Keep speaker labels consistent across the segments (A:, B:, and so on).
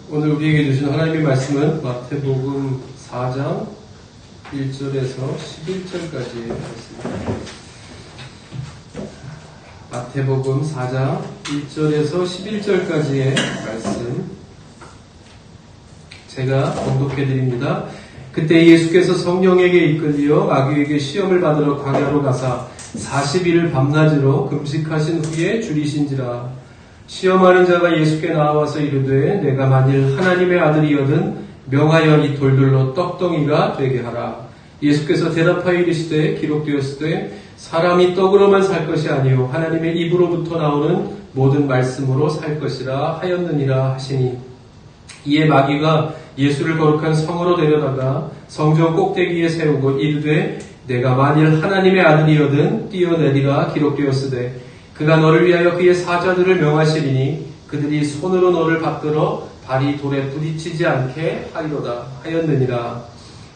A: 오늘 우리에게 주신 하나님의 말씀은 마태복음 4장 1절에서 11절까지의 말씀입니다. 마태복음 4장 1절에서 11절까지의 말씀 제가 봉독해 드립니다. 그때 예수께서 성령에게 이끌려 마귀에게 시험을 받으러 광야로 가사 40일을 밤낮으로 금식하신 후에 줄이신지라. 시험하는 자가 예수께 나와서 이르되 내가 만일 하나님의 아들이거든 명하여 이 돌들로 떡덩이가 되게 하라. 예수께서 대답하여 이르시되 기록되었으되 사람이 떡으로만 살 것이 아니요 하나님의 입으로부터 나오는 모든 말씀으로 살 것이라 하였느니라 하시니, 이에 마귀가 예수를 거룩한 성으로 데려다가 성전 꼭대기에 세우고 이르되 내가 만일 하나님의 아들이거든 뛰어내리라. 기록되었으되 그가 너를 위하여 그의 사자들을 명하시리니 그들이 손으로 너를 받들어 발이 돌에 부딪히지 않게 하리로다 하였느니라.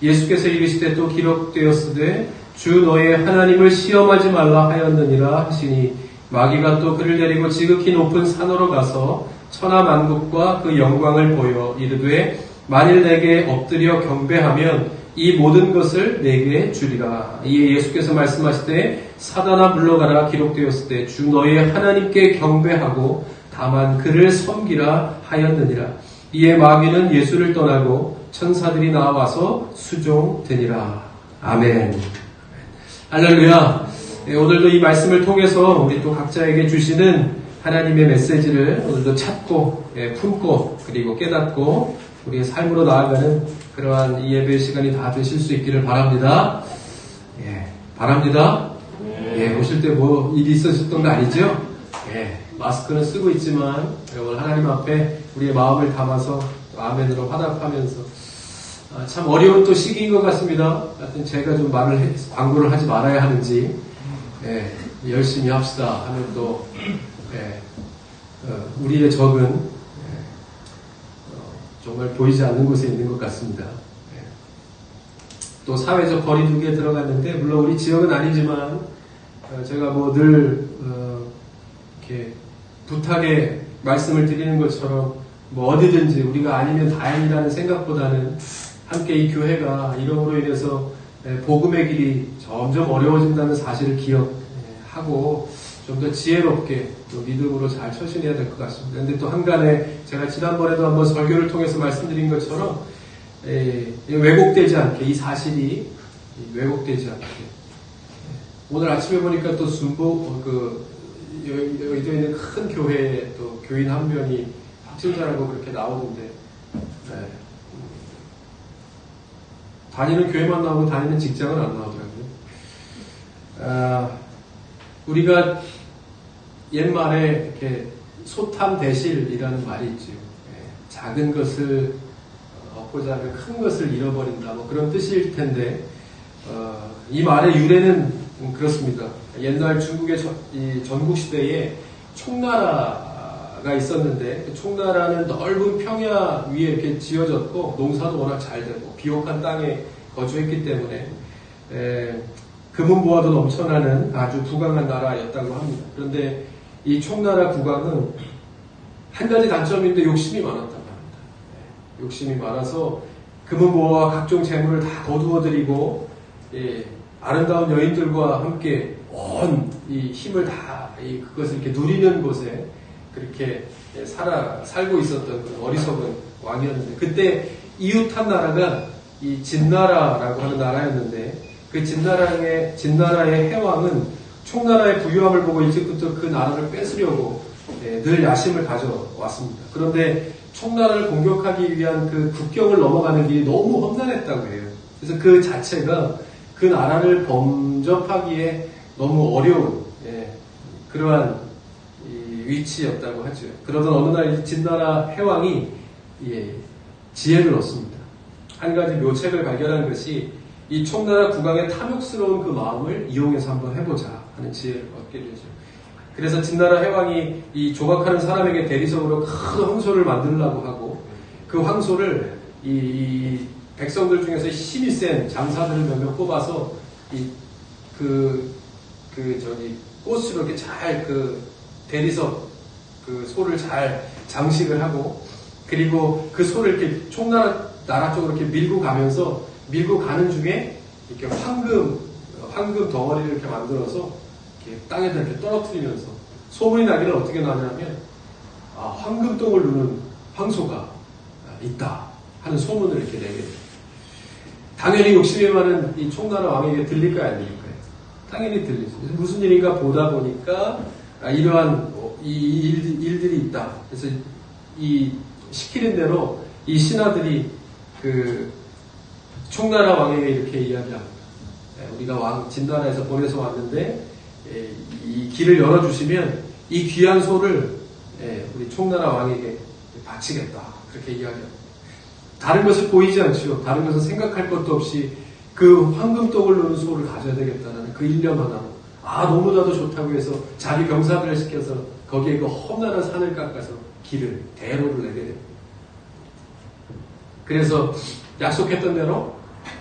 A: 예수께서 이르시되 또 기록되었으되 주 너의 하나님을 시험하지 말라 하였느니라 하시니, 마귀가 또 그를 데리고 지극히 높은 산으로 가서 천하만국과 그 영광을 보여 이르되 만일 내게 엎드려 경배하면 이 모든 것을 내게 주리라. 이에 예수께서 말씀하시되 사단아 물러가라. 기록되었으되 주 너의 하나님께 경배하고 다만 그를 섬기라 하였느니라. 이에 마귀는 예수를 떠나고 천사들이 나와서 수종되니라. 아멘. 할렐루야. 오늘도 이 말씀을 통해서 우리 또 각자에게 주시는 하나님의 메시지를 오늘도 찾고 품고 그리고 깨닫고 우리의 삶으로 나아가는 그러한 이 예배 시간이 다 되실 수 있기를 바랍니다. 바랍니다. 오실 때 뭐 일이 있으셨던 거 아니죠? 마스크는 쓰고 있지만 오늘 하나님 앞에 우리의 마음을 담아서 아멘으로 화답하면서 참 어려운 또 시기인 것 같습니다. 하여튼 제가 좀 광고를 하지 말아야 하는지 열심히 합시다 하는 또 우리의 적은 정말 보이지 않는 곳에 있는 것 같습니다. 또 사회적 거리두기에 들어갔는데 물론 우리 지역은 아니지만 제가 뭐 늘 이렇게 부탁에 말씀을 드리는 것처럼 뭐 어디든지 우리가 아니면 다행이라는 생각보다는 함께 이 교회가 이름으로 인해서 복음의 길이 점점 어려워진다는 사실을 기억하고 좀 더 지혜롭게 또 믿음으로 잘 처신해야 될 것 같습니다. 그런데 또 한간에 제가 지난번에도 한번 설교를 통해서 말씀드린 것처럼 왜곡되지 않게 이 사실이 왜곡되지 않게 오늘 아침에 보니까 또 여의도에 있는 큰 교회에 또 교인 한 명이 확진자라고 그렇게 나오는데 다니는 교회만 나오고 다니는 직장은 안 나오더라고요. 우리가 옛말에 이렇게 소탐대실이라는 말이 있죠. 작은 것을 얻고자 하면 큰 것을 잃어버린다. 뭐 그런 뜻일 텐데, 이 말의 유래는 그렇습니다. 옛날 중국의 전국시대에 총나라가 있었는데, 그 총나라는 넓은 평야 위에 이렇게 지어졌고, 농사도 워낙 잘 되고, 비옥한 땅에 거주했기 때문에, 금은보화도 넘쳐나는 아주 부강한 나라였다고 합니다. 그런데 이 총나라 국왕은 한 가지 단점인데 욕심이 많았다고 합니다. 욕심이 많아서 금은보화와 각종 재물을 다 거두어들이고 아름다운 여인들과 함께 온 이 힘을 다 그것을 이렇게 누리는 곳에 그렇게 살고 있었던 그 어리석은 왕이었는데, 그때 이웃한 나라가 이 진나라라고 하는 나라였는데, 그 진나라의 해왕은 총나라의 부유함을 보고 일찍부터 그 나라를 뺏으려고 늘 야심을 가져왔습니다. 그런데 총나라를 공격하기 위한 그 국경을 넘어가는 길이 너무 험난했다고 해요. 그래서 그 자체가 그 나라를 범접하기에 너무 어려운 그러한 위치였다고 하죠. 그러던 어느 날 진나라 해왕이 지혜를 얻습니다. 한 가지 묘책을 발견한 것이 이 총나라 국왕의 탐욕스러운 그 마음을 이용해서 한번 해보자 하는 지혜를 얻게 되죠. 그래서 진나라 해왕이 이 조각하는 사람에게 대리석으로 큰 황소를 만들려고 하고, 그 황소를 이 백성들 중에서 힘이 센 장사들을 몇 명 뽑아서 꽃으로 이렇게 잘 대리석 소를 잘 장식을 하고 그리고 그 소를 이렇게 나라 쪽으로 이렇게 밀고 가는 중에 이렇게 황금 덩어리를 이렇게 만들어서 이렇게 땅에다 이렇게 떨어뜨리면서 소문이 나기를 어떻게 나냐면, 황금똥을 누는 황소가 있다 하는 소문을 이렇게 내게 돼요. 당연히 욕심이 많은 이 총나라 왕에게 들릴까요, 안 들릴까요? 당연히 들리죠. 무슨 일인가 보다 보니까 이러한 이 일들이 있다. 그래서 이 시키는 대로 이 신하들이 그 총나라 왕에게 이렇게 이야기합니다. 우리가 진나라에서 보내서 왔는데 이 길을 열어주시면 이 귀한 소를 우리 총나라 왕에게 바치겠다. 그렇게 이야기합니다. 다른 것을 보이지 않죠. 다른 것을 생각할 것도 없이 그 황금똥을 누는 소를 가져야 되겠다는 그 일념 하나로 너무나도 좋다고 해서 자기 병사들을 시켜서 거기에 그 험난한 산을 깎아서 대로를 내게 됩니다. 그래서 약속했던 대로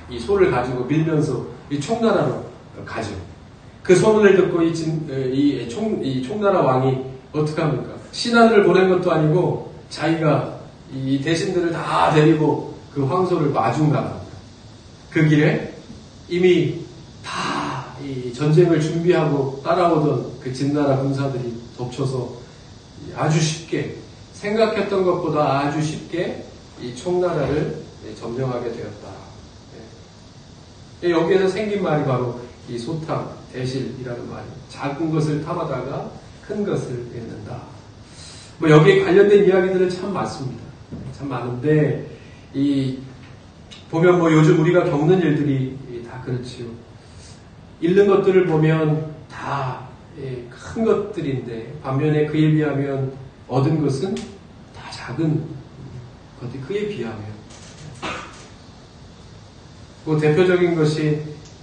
A: 이 소를 가지고 밀면서 이 총나라로 가죠. 그 소문을 듣고 이 총나라 왕이 어떻게 합니까? 신하들을 보낸 것도 아니고 자기가 이 대신들을 다 데리고 그 황소를 마중 나갑니다. 그 길에 이미 다 이 전쟁을 준비하고 따라오던 그 진나라 군사들이 덮쳐서 아주 쉽게 생각했던 것보다 아주 쉽게 이 총나라를 점령하게 되었다. 여기에서 생긴 말이 바로 이 소탕, 대실이라는 말이 작은 것을 탐하다가 큰 것을 맺는다. 여기에 관련된 이야기들은 참 많습니다. 참 많은데 보면 요즘 우리가 겪는 일들이 다 그렇지요. 잃는 것들을 보면 다 큰 것들인데 반면에 그에 비하면 얻은 것은 다 작은 것이 그에 비하면. 대표적인 것이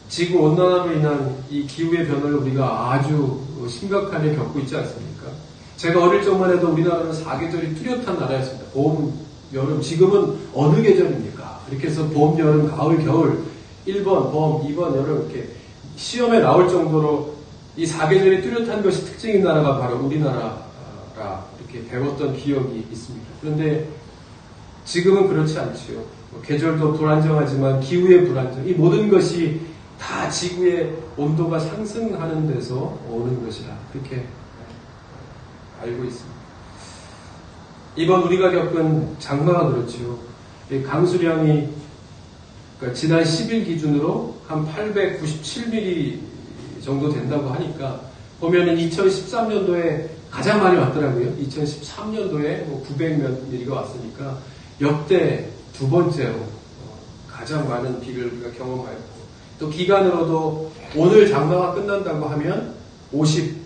A: 지구 온난화로 인한 이 기후의 변화를 우리가 아주 심각하게 겪고 있지 않습니까? 제가 어릴 적만 해도 우리나라는 4계절이 뚜렷한 나라였습니다. 봄, 여름, 지금은 어느 계절입니까? 이렇게 해서 봄, 여름, 가을, 겨울, 1번 봄, 2번 여름 이렇게 시험에 나올 정도로 이 4계절이 뚜렷한 것이 특징인 나라가 바로 우리나라라 이렇게 배웠던 기억이 있습니다. 그런데 지금은 그렇지 않지요. 계절도 불안정하지만 기후의 불안정, 이 모든 것이 다 지구의 온도가 상승하는 데서 오는 것이라 그렇게 알고 있습니다. 이번 우리가 겪은 장마가 그렇지요. 강수량이 그러니까 지난 10일 기준으로 한 897mm 정도 된다고 하니까 보면은 2013년도에 가장 많이 왔더라고요. 2013년도에 900몇 mm가 왔으니까 역대 두 번째로 가장 많은 비를 우리가 경험하였고, 또 기간으로도 오늘 장마가 끝난다고 하면 53일?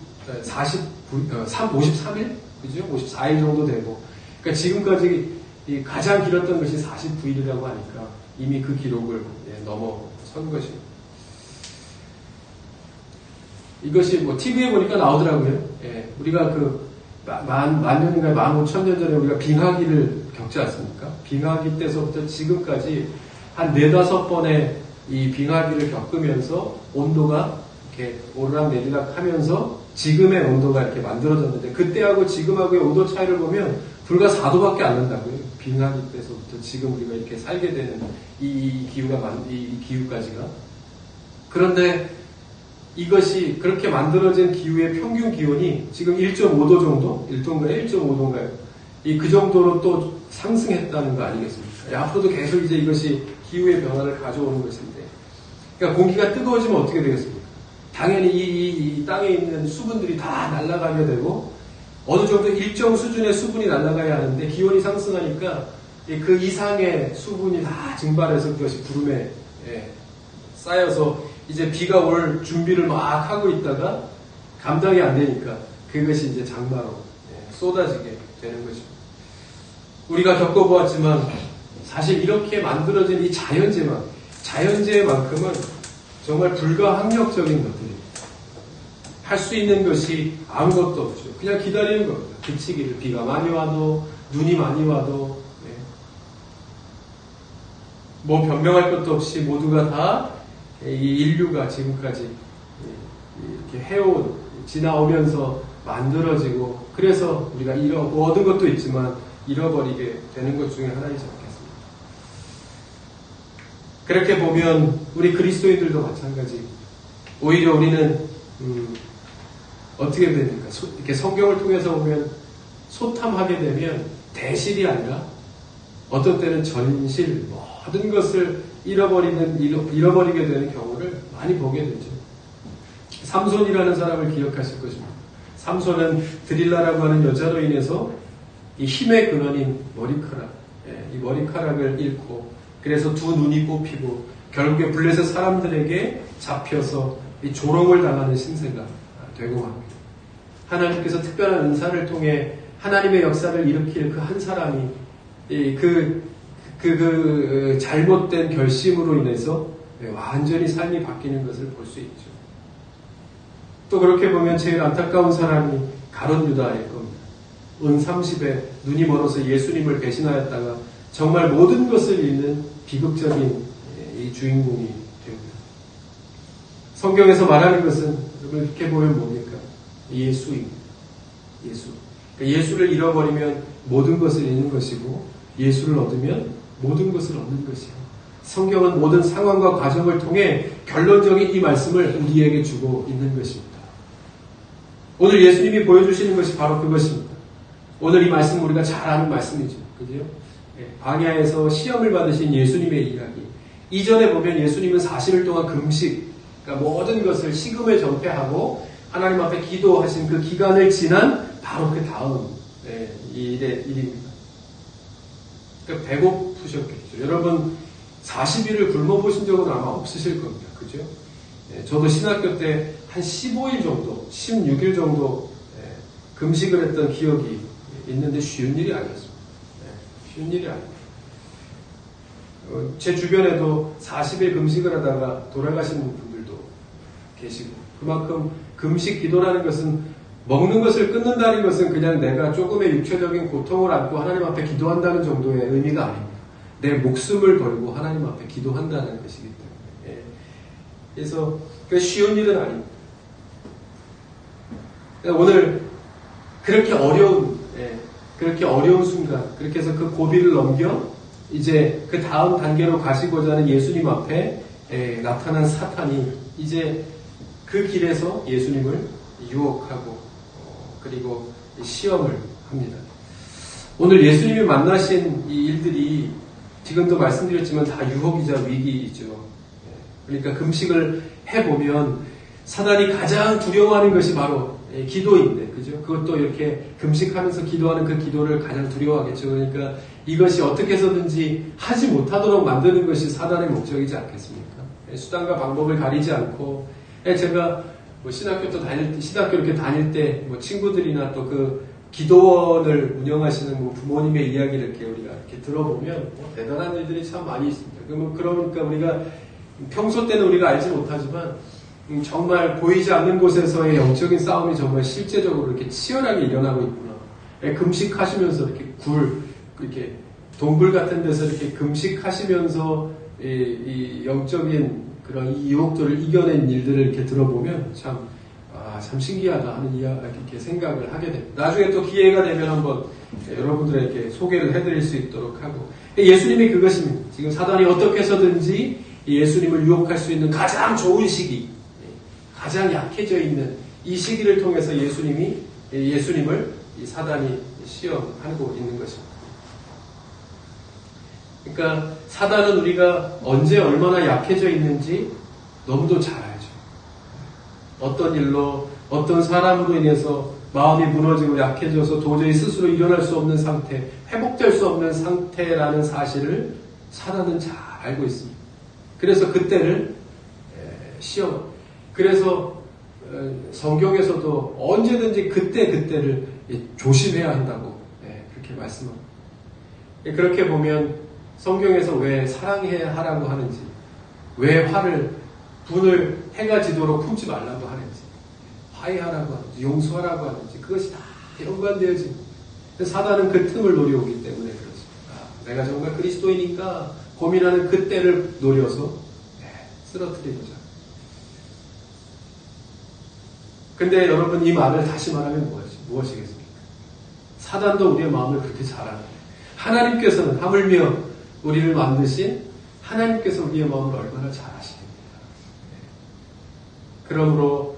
A: 그죠? 54일 정도 되고, 그러니까 지금까지 가장 길었던 것이 49일이라고 하니까 이미 그 기록을 넘어선 것입니다. 이것이 TV에 보니까 나오더라고요. 우리가 만 년인가 15,000년 전에 우리가 빙하기를 겪지 않습니까? 빙하기 때서부터 지금까지 한 4-5번의 이 빙하기를 겪으면서 온도가 이렇게 오르락내리락 하면서 지금의 온도가 이렇게 만들어졌는데, 그때하고 지금하고의 온도 차이를 보면 불과 4도밖에 안 난다고요. 빙하기 때서부터 지금 우리가 이렇게 살게 되는 이 기후까지가. 그런데 이것이 그렇게 만들어진 기후의 평균 기온이 지금 1.5도 정도? 1.5도인가요? 그 정도로 또 상승했다는 거 아니겠습니까? 앞으로도 계속 이제 이것이 기후의 변화를 가져오는 것인데, 그러니까 공기가 뜨거워지면 어떻게 되겠습니까? 당연히 이 땅에 있는 수분들이 다 날아가게 되고, 어느 정도 일정 수준의 수분이 날아가야 하는데 기온이 상승하니까 그 이상의 수분이 다 증발해서 그것이 구름에 쌓여서 이제 비가 올 준비를 막 하고 있다가 감당이 안 되니까 그것이 이제 장마로 쏟아지게 되는 것입니다. 우리가 겪어보았지만 사실 이렇게 만들어진 이 자연재해만큼은 정말 불가항력적인 것들입니다. 할 수 있는 것이 아무것도 없죠. 그냥 기다리는 겁니다. 그치기를. 비가 많이 와도, 눈이 많이 와도, 변명할 것도 없이 모두가 다 이 인류가 지금까지 이렇게 해온, 지나오면서 만들어지고, 그래서 우리가 얻은 것도 있지만 잃어버리게 되는 것 중에 하나이지 않겠습니까? 그렇게 보면 우리 그리스도인들도 마찬가지. 오히려 우리는 어떻게 됩니까? 이렇게 성경을 통해서 보면 소탐하게 되면 대실이 아니라 어떤 때는 전실, 모든 것을 잃어버리게 되는 경우를 많이 보게 되죠. 삼손이라는 사람을 기억하실 것입니다. 삼손은 드릴라라고 하는 여자로 인해서 이 힘의 근원인 머리카락, 이 머리카락을 잃고 그래서 두 눈이 뽑히고 결국에 블레셋 사람들에게 잡혀서 이 조롱을 당하는 신세가 되고 맙니다. 하나님께서 특별한 은사를 통해 하나님의 역사를 일으킬 그 한 사람이 잘못된 결심으로 인해서 완전히 삶이 바뀌는 것을 볼 수 있죠. 또 그렇게 보면 제일 안타까운 사람이 가룟 유다일 겁니다. 은 30에 눈이 멀어서 예수님을 배신하였다가 정말 모든 것을 잃는 비극적인 이 주인공이 됩니다. 성경에서 말하는 것은 이렇게 보면 뭡니까? 예수입니다. 예수. 그러니까 예수를 잃어버리면 모든 것을 잃는 것이고 예수를 얻으면 모든 것을 얻는 것이에요. 성경은 모든 상황과 과정을 통해 결론적인 이 말씀을 우리에게 주고 있는 것입니다. 오늘 예수님이 보여주시는 것이 바로 그것입니다. 오늘 이 말씀은 우리가 잘 아는 말씀이죠. 그죠? 광야에서 시험을 받으신 예수님의 이야기. 이전에 보면 예수님은 40일 동안 금식, 그러니까 모든 것을 식음에 전폐하고 하나님 앞에 기도하신 그 기간을 지난 바로 그 다음 일입니다. 그러니까 배고프셨겠죠. 여러분 40일을 굶어보신 적은 아마 없으실 겁니다. 그죠? 저도 신학교 때 한 15일 정도, 16일 정도 금식을 했던 기억이 있는데 쉬운 일이 아니었습니다. 쉬운 일이 아닙니다. 제 주변에도 40일 금식을 하다가 돌아가시는 분들도 계시고 그만큼 금식 기도라는 것은 먹는 것을 끊는다는 것은 그냥 내가 조금의 육체적인 고통을 안고 하나님 앞에 기도한다는 정도의 의미가 아닙니다. 내 목숨을 걸고 하나님 앞에 기도한다는 것이기 때문에. 그래서 쉬운 일은 아닙니다. 오늘 그렇게 어려운 순간, 그렇게 해서 그 고비를 넘겨 이제 그 다음 단계로 가시고자 하는 예수님 앞에 나타난 사탄이 이제 그 길에서 예수님을 유혹하고 그리고 시험을 합니다. 오늘 예수님이 만나신 이 일들이 지금도 말씀드렸지만 다 유혹이자 위기이죠. 그러니까 금식을 해보면 사단이 가장 두려워하는 것이 바로 기도인데, 그죠? 그것도 이렇게 금식하면서 기도하는 그 기도를 가장 두려워하겠죠. 그러니까 이것이 어떻게 해서든지 하지 못하도록 만드는 것이 사단의 목적이지 않겠습니까? 수단과 방법을 가리지 않고, 제가 신학교 이렇게 다닐 때 친구들이나 또 그 기도원을 운영하시는 부모님의 이야기를 이렇게 우리가 이렇게 들어보면 대단한 일들이 참 많이 있습니다. 그러니까 우리가 평소 때는 우리가 알지 못하지만 정말 보이지 않는 곳에서의 영적인 싸움이 정말 실제적으로 이렇게 치열하게 일어나고 있구나. 금식하시면서 이렇게 동굴 같은 데서 이렇게 금식하시면서 이 영적인 그런 이 유혹들을 이겨낸 일들을 이렇게 들어보면 참 신기하다 하는 이렇게 생각을 하게 됩니다. 나중에 또 기회가 되면 한번 여러분들에게 소개를 해드릴 수 있도록 하고. 예수님이 그것입니다. 지금 사단이 어떻게 해서든지 예수님을 유혹할 수 있는 가장 좋은 시기, 가장 약해져 있는 이 시기를 통해서 예수님을 이 사단이 시험하고 있는 것입니다. 그러니까 사단은 우리가 언제 얼마나 약해져 있는지 너무도 잘 알죠. 어떤 일로, 어떤 사람으로 인해서 마음이 무너지고 약해져서 도저히 스스로 일어날 수 없는 상태, 회복될 수 없는 상태라는 사실을 사단은 잘 알고 있습니다. 그래서 그때를 시험, 그래서 성경에서도 언제든지 그때를 조심해야 한다고 그렇게 말씀합니다. 그렇게 보면 성경에서 왜 사랑해야 하라고 하는지, 왜 분을 해가 지도록 품지 말라고 하는지, 화해하라고 하는지, 용서하라고 하는지, 그것이 다 연관되어집니다. 사단은 그 틈을 노려오기 때문에 그렇습니다. 내가 정말 그리스도이니까 고민하는 그때를 노려서 쓰러뜨리고자. 근데 여러분 이 말을 다시 말하면 무엇이겠습니까? 사단도 우리의 마음을 그렇게 잘 아는데 하나님께서는 하물며 우리를 만드신 하나님께서 우리의 마음을 얼마나 잘 아시겠습니까? 그러므로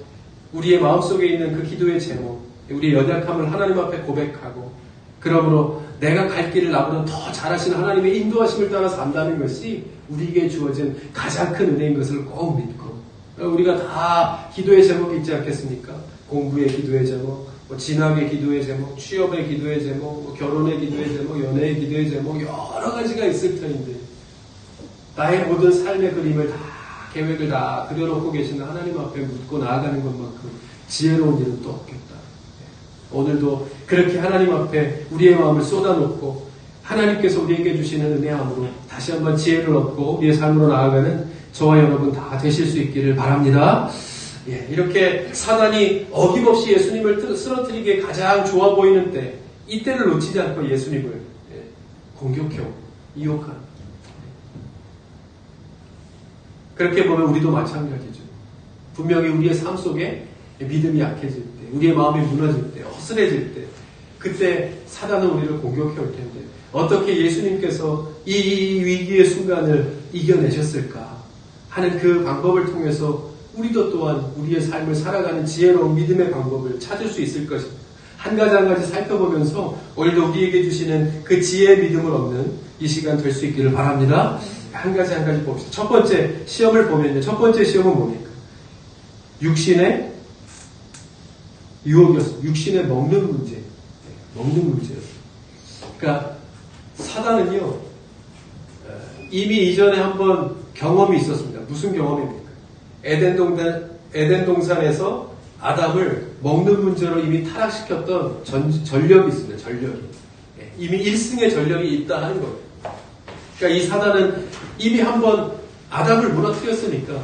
A: 우리의 마음속에 있는 그 기도의 제목, 우리의 연약함을 하나님 앞에 고백하고 그러므로 내가 갈 길을 나보다 더 잘하시는 하나님의 인도하심을 따라 산다는 것이 우리에게 주어진 가장 큰 은혜인 것을 꼭 믿고 우리가 다 기도의 제목이 있지 않겠습니까? 공부의 기도의 제목, 진학의 기도의 제목, 취업의 기도의 제목, 결혼의 기도의 제목, 연애의 기도의 제목 여러 가지가 있을 터인데 나의 모든 삶의 그림을 다 계획을 다 그려놓고 계시는 하나님 앞에 묻고 나아가는 것만큼 지혜로운 일은 또 없겠다. 오늘도 그렇게 하나님 앞에 우리의 마음을 쏟아놓고 하나님께서 우리에게 주시는 은혜함으로 다시 한번 지혜를 얻고 우리의 삶으로 나아가는 저와 여러분 다 되실 수 있기를 바랍니다. 이렇게 사단이 어김없이 예수님을 쓰러뜨리기에 가장 좋아 보이는 때 이때를 놓치지 않고 예수님을 공격해오고 유혹하는 그렇게 보면 우리도 마찬가지죠. 분명히 우리의 삶 속에 믿음이 약해질 때, 우리의 마음이 무너질 때, 허술해질 때, 그때 사단은 우리를 공격해 올 텐데 어떻게 예수님께서 이 위기의 순간을 이겨내셨을까 하는 그 방법을 통해서 우리도 또한 우리의 삶을 살아가는 지혜로운 믿음의 방법을 찾을 수 있을 것입니다. 한 가지 한 가지 살펴보면서 오늘도 우리에게 주시는 그 지혜의 믿음을 얻는 이 시간 될 수 있기를 바랍니다. 한 가지 한 가지 봅시다. 첫 번째 시험을 보면요. 첫 번째 시험은 뭡니까? 육신의 유혹이었어요. 육신의 먹는 문제. 먹는 문제였어요. 그러니까 사단은요. 이미 이전에 한번 경험이 있었습니다. 무슨 경험입니까? 에덴 동산에서 아담을 먹는 문제로 이미 타락시켰던 전력이 있습니다. 전력이. 이미 1승의 전력이 있다 하는 거예요. 그러니까 이 사단은 이미 한번 아담을 무너뜨렸으니까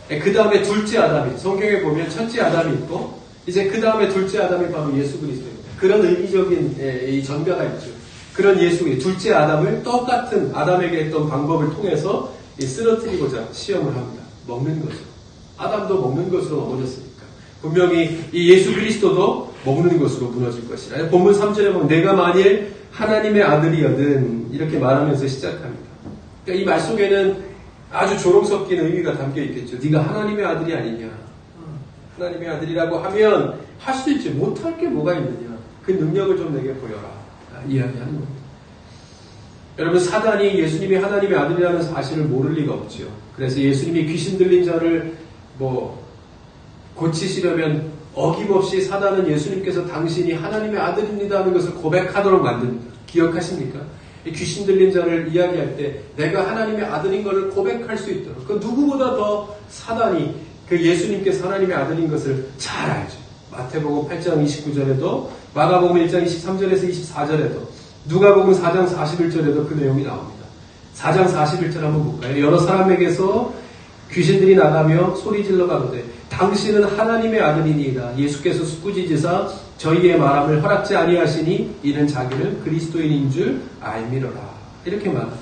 A: 그 다음에 둘째 아담이 성경에 보면 첫째 아담이 있고 이제 그 다음에 둘째 아담이 바로 예수 그리스도입니다. 그런 의미적인 이 전가가 있죠. 그런 예수의 둘째 아담을 똑같은 아담에게 했던 방법을 통해서 쓰러뜨리고자 시험을 합니다. 먹는 것으로. 아담도 먹는 것으로 넘어졌으니까. 분명히 이 예수 그리스도도 먹는 것으로 무너질 것이라. 본문 3절에 보면 내가 만일 하나님의 아들이거든 이렇게 말하면서 시작합니다. 그러니까 이 말 속에는 아주 조롱 섞인 의미가 담겨 있겠죠. 네가 하나님의 아들이 아니냐. 하나님의 아들이라고 하면 할 수 있지. 못할 게 뭐가 있느냐. 그 능력을 좀 내게 보여라. 이야기하는 겁니다. 여러분 사단이 예수님이 하나님의 아들이라는 사실을 모를 리가 없죠. 그래서 예수님이 귀신 들린 자를 고치시려면 어김없이 사단은 예수님께서 당신이 하나님의 아들입니다 하는 것을 고백하도록 만듭니다. 기억하십니까? 귀신 들린 자를 이야기할 때 내가 하나님의 아들인 것을 고백할 수 있도록 그 누구보다 더 사단이 그 예수님께서 하나님의 아들인 것을 잘 알죠. 마태복음 8장 29절에도 마가복음 1장 23절에서 24절에도 누가복음 4장 41절에도 그 내용이 나옵니다. 4장 41절 한번 볼까요? 여러 사람에게서 귀신들이 나가며 소리질러 가로되 당신은 하나님의 아들이니이다. 예수께서 꾸짖으사 저희의 말함을 허락지 아니하시니 이는 자기를 그리스도인인 줄 알미러라. 이렇게 말합니다.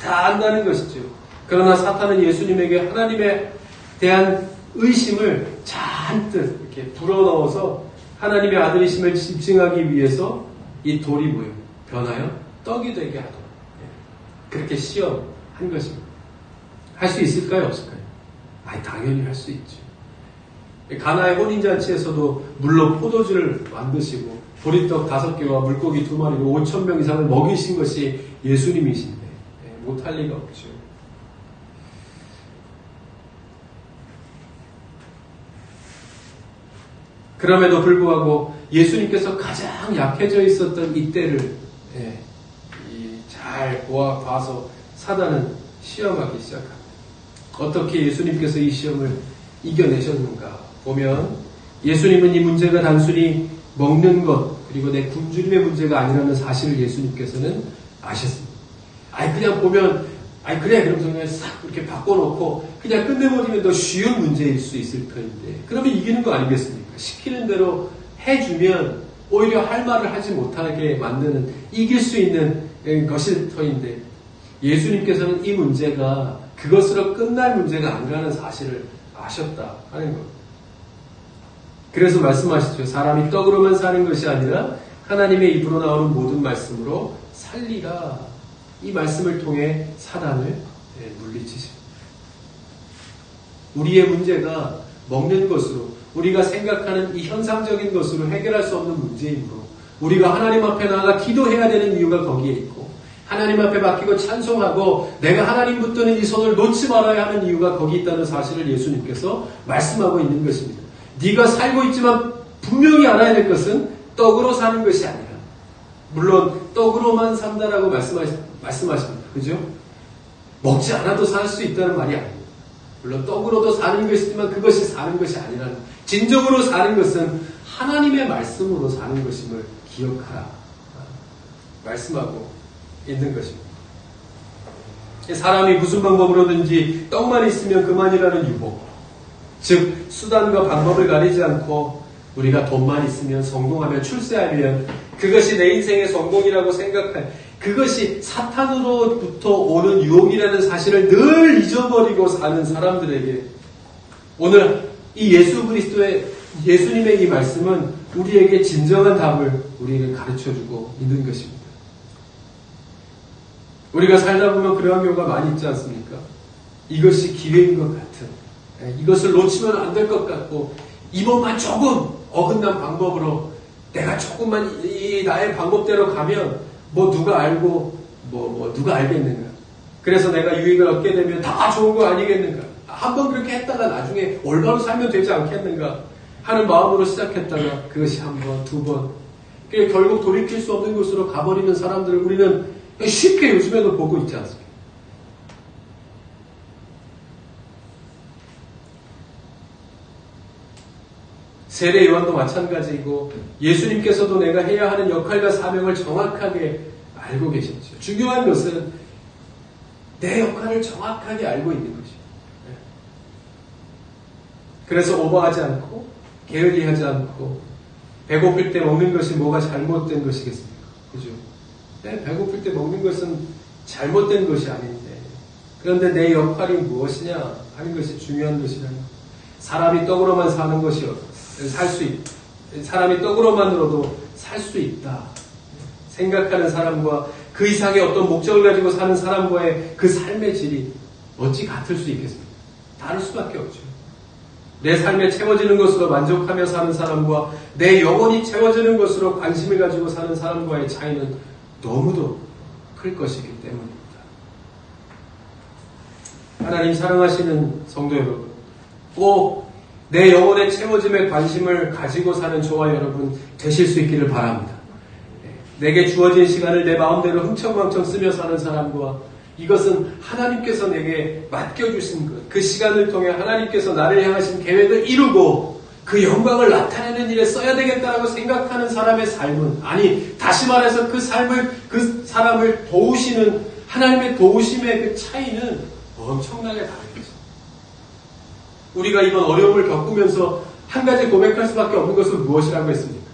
A: 다 안다는 것이죠. 그러나 사탄은 예수님에게 하나님에 대한 의심을 잔뜩 이렇게 불어넣어서 하나님의 아들이심을 입증하기 위해서 이 돌이 뭐예요? 변하여 떡이 되게 하도록 그렇게 시험한 것입니다. 할 수 있을까요? 없을까요? 당연히 할 수 있죠. 가나의 혼인잔치에서도 물로 포도주를 만드시고 보리떡 5개와 물고기 2마리로 5,000명 이상을 먹이신 것이 예수님이신데 못할 리가 없죠. 그럼에도 불구하고 예수님께서 가장 약해져 있었던 이때를 잘 봐서 사단은 시험하기 시작합니다. 어떻게 예수님께서 이 시험을 이겨내셨는가 보면 예수님은 이 문제가 단순히 먹는 것 그리고 내 굶주림의 문제가 아니라는 사실을 예수님께서는 아셨습니다. 그냥 보면 그래 그러면서 그냥 싹 이렇게 바꿔놓고 그냥 끝내버리면 더 쉬운 문제일 수 있을 터인데 그러면 이기는 거 아니겠습니까? 시키는 대로 해주면 오히려 할 말을 하지 못하게 만드는 이길 수 있는 것일 터인데 예수님께서는 이 문제가 그것으로 끝날 문제가 아니라는 사실을 아셨다 하는 겁니다. 그래서 말씀하시죠. 사람이 떡으로만 사는 것이 아니라 하나님의 입으로 나오는 모든 말씀으로 살리라. 이 말씀을 통해 사단을 물리치십니다. 우리의 문제가 먹는 것으로, 우리가 생각하는 이 현상적인 것으로 해결할 수 없는 문제이므로 우리가 하나님 앞에 나아가 기도해야 되는 이유가 거기에 있고, 하나님 앞에 맡기고 찬송하고 내가 하나님 붙드는 이 손을 놓지 말아야 하는 이유가 거기 있다는 사실을 예수님께서 말씀하고 있는 것입니다. 네가 살고 있지만 분명히 알아야 될 것은 떡으로 사는 것이 아니라, 물론 떡으로만 산다라고 말씀하십니다. 그죠? 먹지 않아도 살 수 있다는 말이 아닙니다. 물론 떡으로도 사는 것이지만 그것이 사는 것이 아니라는, 진정으로 사는 것은 하나님의 말씀으로 사는 것임을 기억하라 말씀하고 있는 것입니다. 사람이 무슨 방법으로든지 떡만 있으면 그만이라는 유혹, 즉 수단과 방법을 가리지 않고 우리가 돈만 있으면, 성공하면, 출세하면 그것이 내 인생의 성공이라고 생각할, 그것이 사탄으로부터 오는 유혹이라는 사실을 늘 잊어버리고 사는 사람들에게 오늘 이 예수 그리스도의, 예수님의 이 말씀은 우리에게 진정한 답을 우리를 가르쳐주고 있는 것입니다. 우리가 살다 보면 그러한 경우가 많이 있지 않습니까? 이것이 기회인 것 같은, 이것을 놓치면 안 될 것 같고, 이번만 조금 어긋난 방법으로 내가 조금만 이 나의 방법대로 가면 누가 알고 누가 알겠는가? 그래서 내가 유익을 얻게 되면 다 좋은 거 아니겠는가? 한번 그렇게 했다가 나중에 올바로 살면 되지 않겠는가? 하는 마음으로 시작했다가 그것이 한 번, 두 번, 결국 돌이킬 수 없는 곳으로 가버리는 사람들을 우리는 쉽게 요즘에도 보고 있지 않습니까? 세례 요한도 마찬가지이고, 예수님께서도 내가 해야 하는 역할과 사명을 정확하게 알고 계셨죠. 중요한 것은 내 역할을 정확하게 알고 있는 것이죠. 그래서 오버하지 않고 게으리하지 않고, 배고플 때 먹는 것이 뭐가 잘못된 것이겠습니까? 그죠? 배고플 때 먹는 것은 잘못된 것이 아닌데, 그런데 내 역할이 무엇이냐 하는 것이 중요한 것이라는, 사람이 떡으로만 사는 것이 사람이 떡으로만으로도 살 수 있다 생각하는 사람과 그 이상의 어떤 목적을 가지고 사는 사람과의 그 삶의 질이 어찌 같을 수 있겠습니까? 다를 수밖에 없죠. 내 삶에 채워지는 것으로 만족하며 사는 사람과 내 영혼이 채워지는 것으로 관심을 가지고 사는 사람과의 차이는 너무도 클 것이기 때문입니다. 하나님 사랑하시는 성도 여러분, 꼭 내 영혼의 채워짐에 관심을 가지고 사는 저와 여러분 되실 수 있기를 바랍니다. 내게 주어진 시간을 내 마음대로 흥청망청 쓰며 사는 사람과, 이것은 하나님께서 내게 맡겨주신 것, 그 시간을 통해 하나님께서 나를 향하신 계획을 이루고 그 영광을 나타내는 일에 써야 되겠다라고 생각하는 사람의 삶은, 아니 다시 말해서 그 사람을 도우시는 하나님의 도우심의 그 차이는 엄청나게 다르겠죠. 우리가 이번 어려움을 겪으면서 한 가지 고백할 수밖에 없는 것은 무엇이라고 했습니까?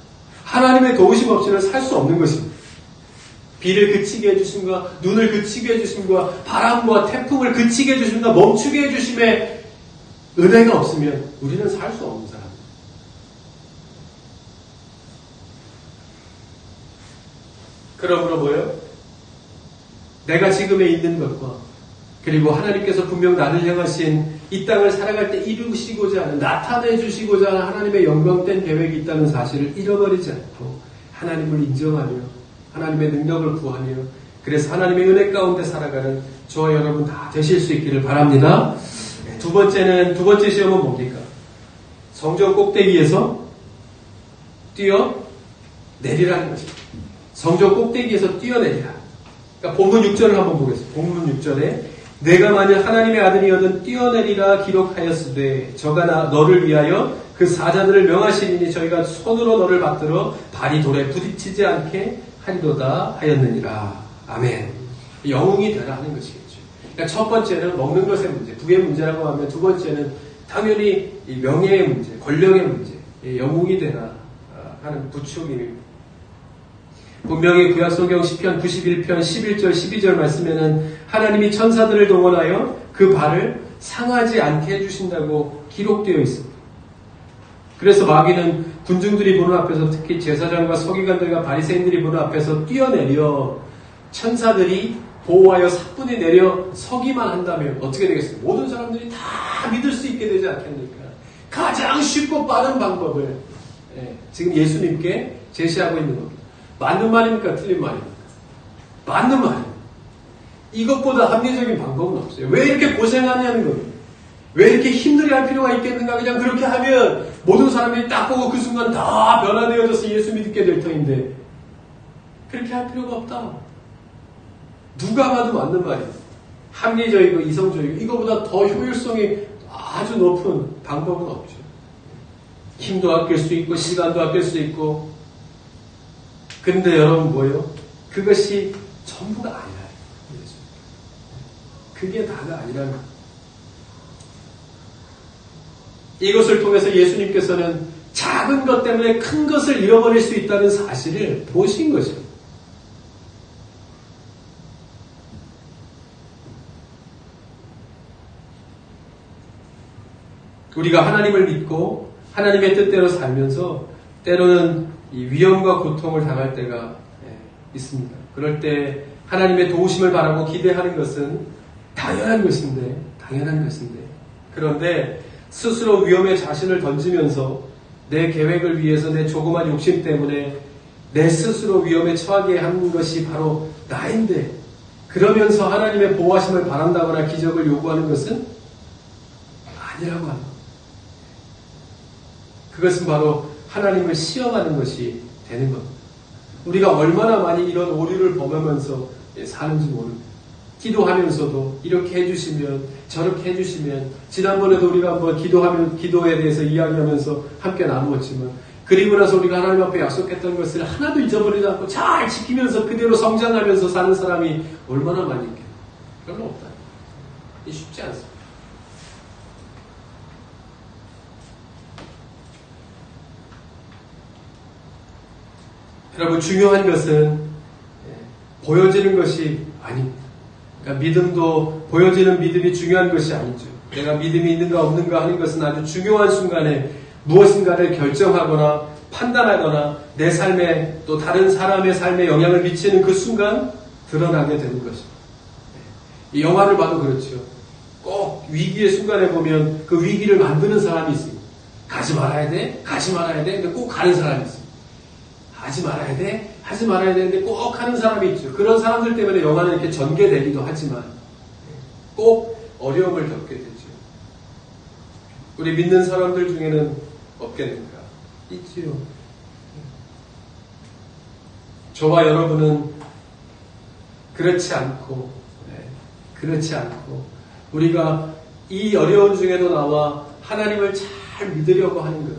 A: 하나님의 도우심 없이는 살 수 없는 것입니다. 비를 그치게 해주심과 눈을 그치게 해주심과 바람과 태풍을 그치게 해주심과 멈추게 해주심의 은혜가 없으면 우리는 살 수 없는 사람입니다. 그러므로 뭐예요? 내가 지금에 있는 것과, 그리고 하나님께서 분명 나를 향하신 이 땅을 살아갈 때 이루시고자 하는, 나타내 주시고자 하는 하나님의 영광된 계획이 있다는 사실을 잃어버리지 않고 하나님을 인정하며 하나님의 능력을 구하며, 그래서 하나님의 은혜 가운데 살아가는 저와 여러분 다 되실 수 있기를 바랍니다. 두 번째 시험은 뭡니까? 성전 꼭대기에서 뛰어내리라는 것입니다. 성전 꼭대기에서 뛰어내리라. 그러니까 본문 6절을 한번 보겠습니다. 본문 6절에 내가 만일 하나님의 아들이여든 뛰어내리라 기록하였으되 저가 너를 위하여 그 사자들을 명하시리니 저희가 손으로 너를 받들어 발이 돌에 부딪히지 않게 하리로다 하였느니라. 아멘. 영웅이 되라 하는 것이겠죠. 그러니까 첫 번째는 먹는 것의 문제, 부의 문제라고 하면, 두 번째는 당연히 이 명예의 문제, 권력의 문제, 영웅이 되라 하는 부축입니다. 분명히 구약성경 시편 91편 11절 12절 말씀에는 하나님이 천사들을 동원하여 그 발을 상하지 않게 해주신다고 기록되어 있습니다. 그래서 마귀는 군중들이 보는 앞에서, 특히 제사장과 서기관들과 바리새인들이 보는 앞에서 뛰어내려 천사들이 보호하여 사뿐히 내려 서기만 한다면 어떻게 되겠습니까? 모든 사람들이 다 믿을 수 있게 되지 않겠습니까? 가장 쉽고 빠른 방법을 지금 예수님께 제시하고 있는 겁니다. 맞는 말입니까? 틀린 말입니까? 맞는 말입니다. 이것보다 합리적인 방법은 없어요. 왜 이렇게 고생하냐는 겁니다. 왜 이렇게 힘들게 할 필요가 있겠는가? 그냥 그렇게 하면 모든 사람들이 딱 보고 그 순간 다 변화되어져서 예수 믿게 될 터인데 그렇게 할 필요가 없다. 누가 봐도 맞는 말이에요. 합리적이고 이성적이고 이거보다 더 효율성이 아주 높은 방법은 없죠. 힘도 아낄 수 있고 시간도 아낄 수 있고 근데 여러분 뭐예요? 그것이 전부가 아니라 그게 다가 아니라는 거예요. 이것을 통해서 예수님께서는 작은 것 때문에 큰 것을 잃어버릴 수 있다는 사실을 보신 것입니다. 우리가 하나님을 믿고 하나님의 뜻대로 살면서 때로는 이 위험과 고통을 당할 때가 있습니다. 그럴 때 하나님의 도우심을 바라고 기대하는 것은 당연한 것인데 그런데 스스로 위험에 자신을 던지면서 내 계획을 위해서 내 조그만 욕심 때문에 내 스스로 위험에 처하게 하는 것이 바로 나인데 그러면서 하나님의 보호하심을 바란다거나 기적을 요구하는 것은 아니라고 합니다. 그것은 바로 하나님을 시험하는 것이 되는 겁니다. 우리가 얼마나 많이 이런 오류를 범하면서 사는지 모릅니다. 기도하면서도 이렇게 해주시면 저렇게 해주시면 지난번에도 우리가 한번 기도에 대해서 이야기하면서 함께 나누었지만 그리고 나서 우리가 하나님 앞에 약속했던 것을 하나도 잊어버리지 않고 잘 지키면서 그대로 성장하면서 사는 사람이 얼마나 많이 있겠나? 별로 없다. 이 쉽지 않습니다. 여러분 중요한 것은 보여지는 것이 아닙니다. 그러니까 믿음도 보여지는 믿음이 중요한 것이 아니죠. 내가 믿음이 있는가 없는가 하는 것은 아주 중요한 순간에 무엇인가를 결정하거나 판단하거나 내 삶에 또 다른 사람의 삶에 영향을 미치는 그 순간 드러나게 되는 것입니다. 이 영화를 봐도 그렇죠. 꼭 위기의 순간에 보면 그 위기를 만드는 사람이 있습니다. 가지 말아야 돼, 가지 말아야 돼. 근데 꼭 가는 사람이 있습니다. 하지 말아야 돼, 하지 말아야 되는데 꼭 하는 사람이 있죠. 그런 사람들 때문에 영화는 이렇게 전개되기도 하지만 꼭 어려움을 겪게 되죠. 우리 믿는 사람들 중에는 없겠는가? 있지요. 저와 여러분은 그렇지 않고 우리가 이 어려운 중에도 나와 하나님을 잘 믿으려고 하는 것.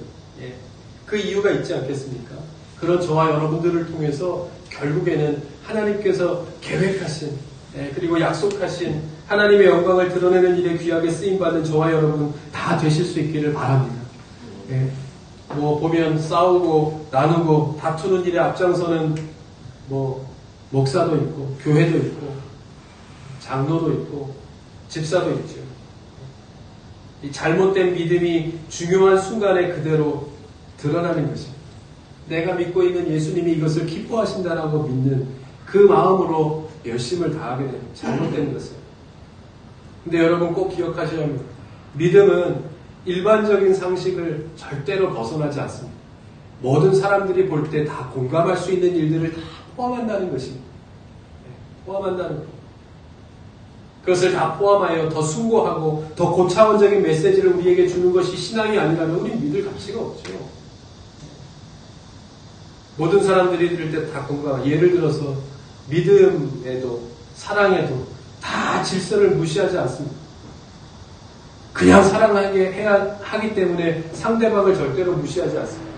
A: 그 이유가 있지 않겠습니까? 그런 저와 여러분들을 통해서 결국에는 하나님께서 계획하신 그리고 약속하신 하나님의 영광을 드러내는 일에 귀하게 쓰임받는 저와 여러분 다 되실 수 있기를 바랍니다. 뭐 보면 싸우고 나누고 다투는 일에 앞장서는 뭐 목사도 있고 교회도 있고 장로도 있고 집사도 있죠. 이 잘못된 믿음이 중요한 순간에 그대로 드러나는 것입니다. 내가 믿고 있는 예수님이 이것을 기뻐하신다라고 믿는 그 마음으로 열심을 다하게 됩니다. 잘못된 것을. 근데 여러분 꼭 기억하셔야 합니다. 믿음은 일반적인 상식을 절대로 벗어나지 않습니다. 모든 사람들이 볼 때 다 공감할 수 있는 일들을 다 포함한다는 것입니다. 포함한다는 겁니다. 그것을 다 포함하여 더 숭고하고 더 고차원적인 메시지를 우리에게 주는 것이 신앙이 아니라면 우리는 믿을 가치가 없죠. 모든 사람들이 들을 때 다 공감하고 예를 들어서 믿음에도 사랑에도 다 질서를 무시하지 않습니다. 그냥 사랑하게 하기 때문에 상대방을 절대로 무시하지 않습니다.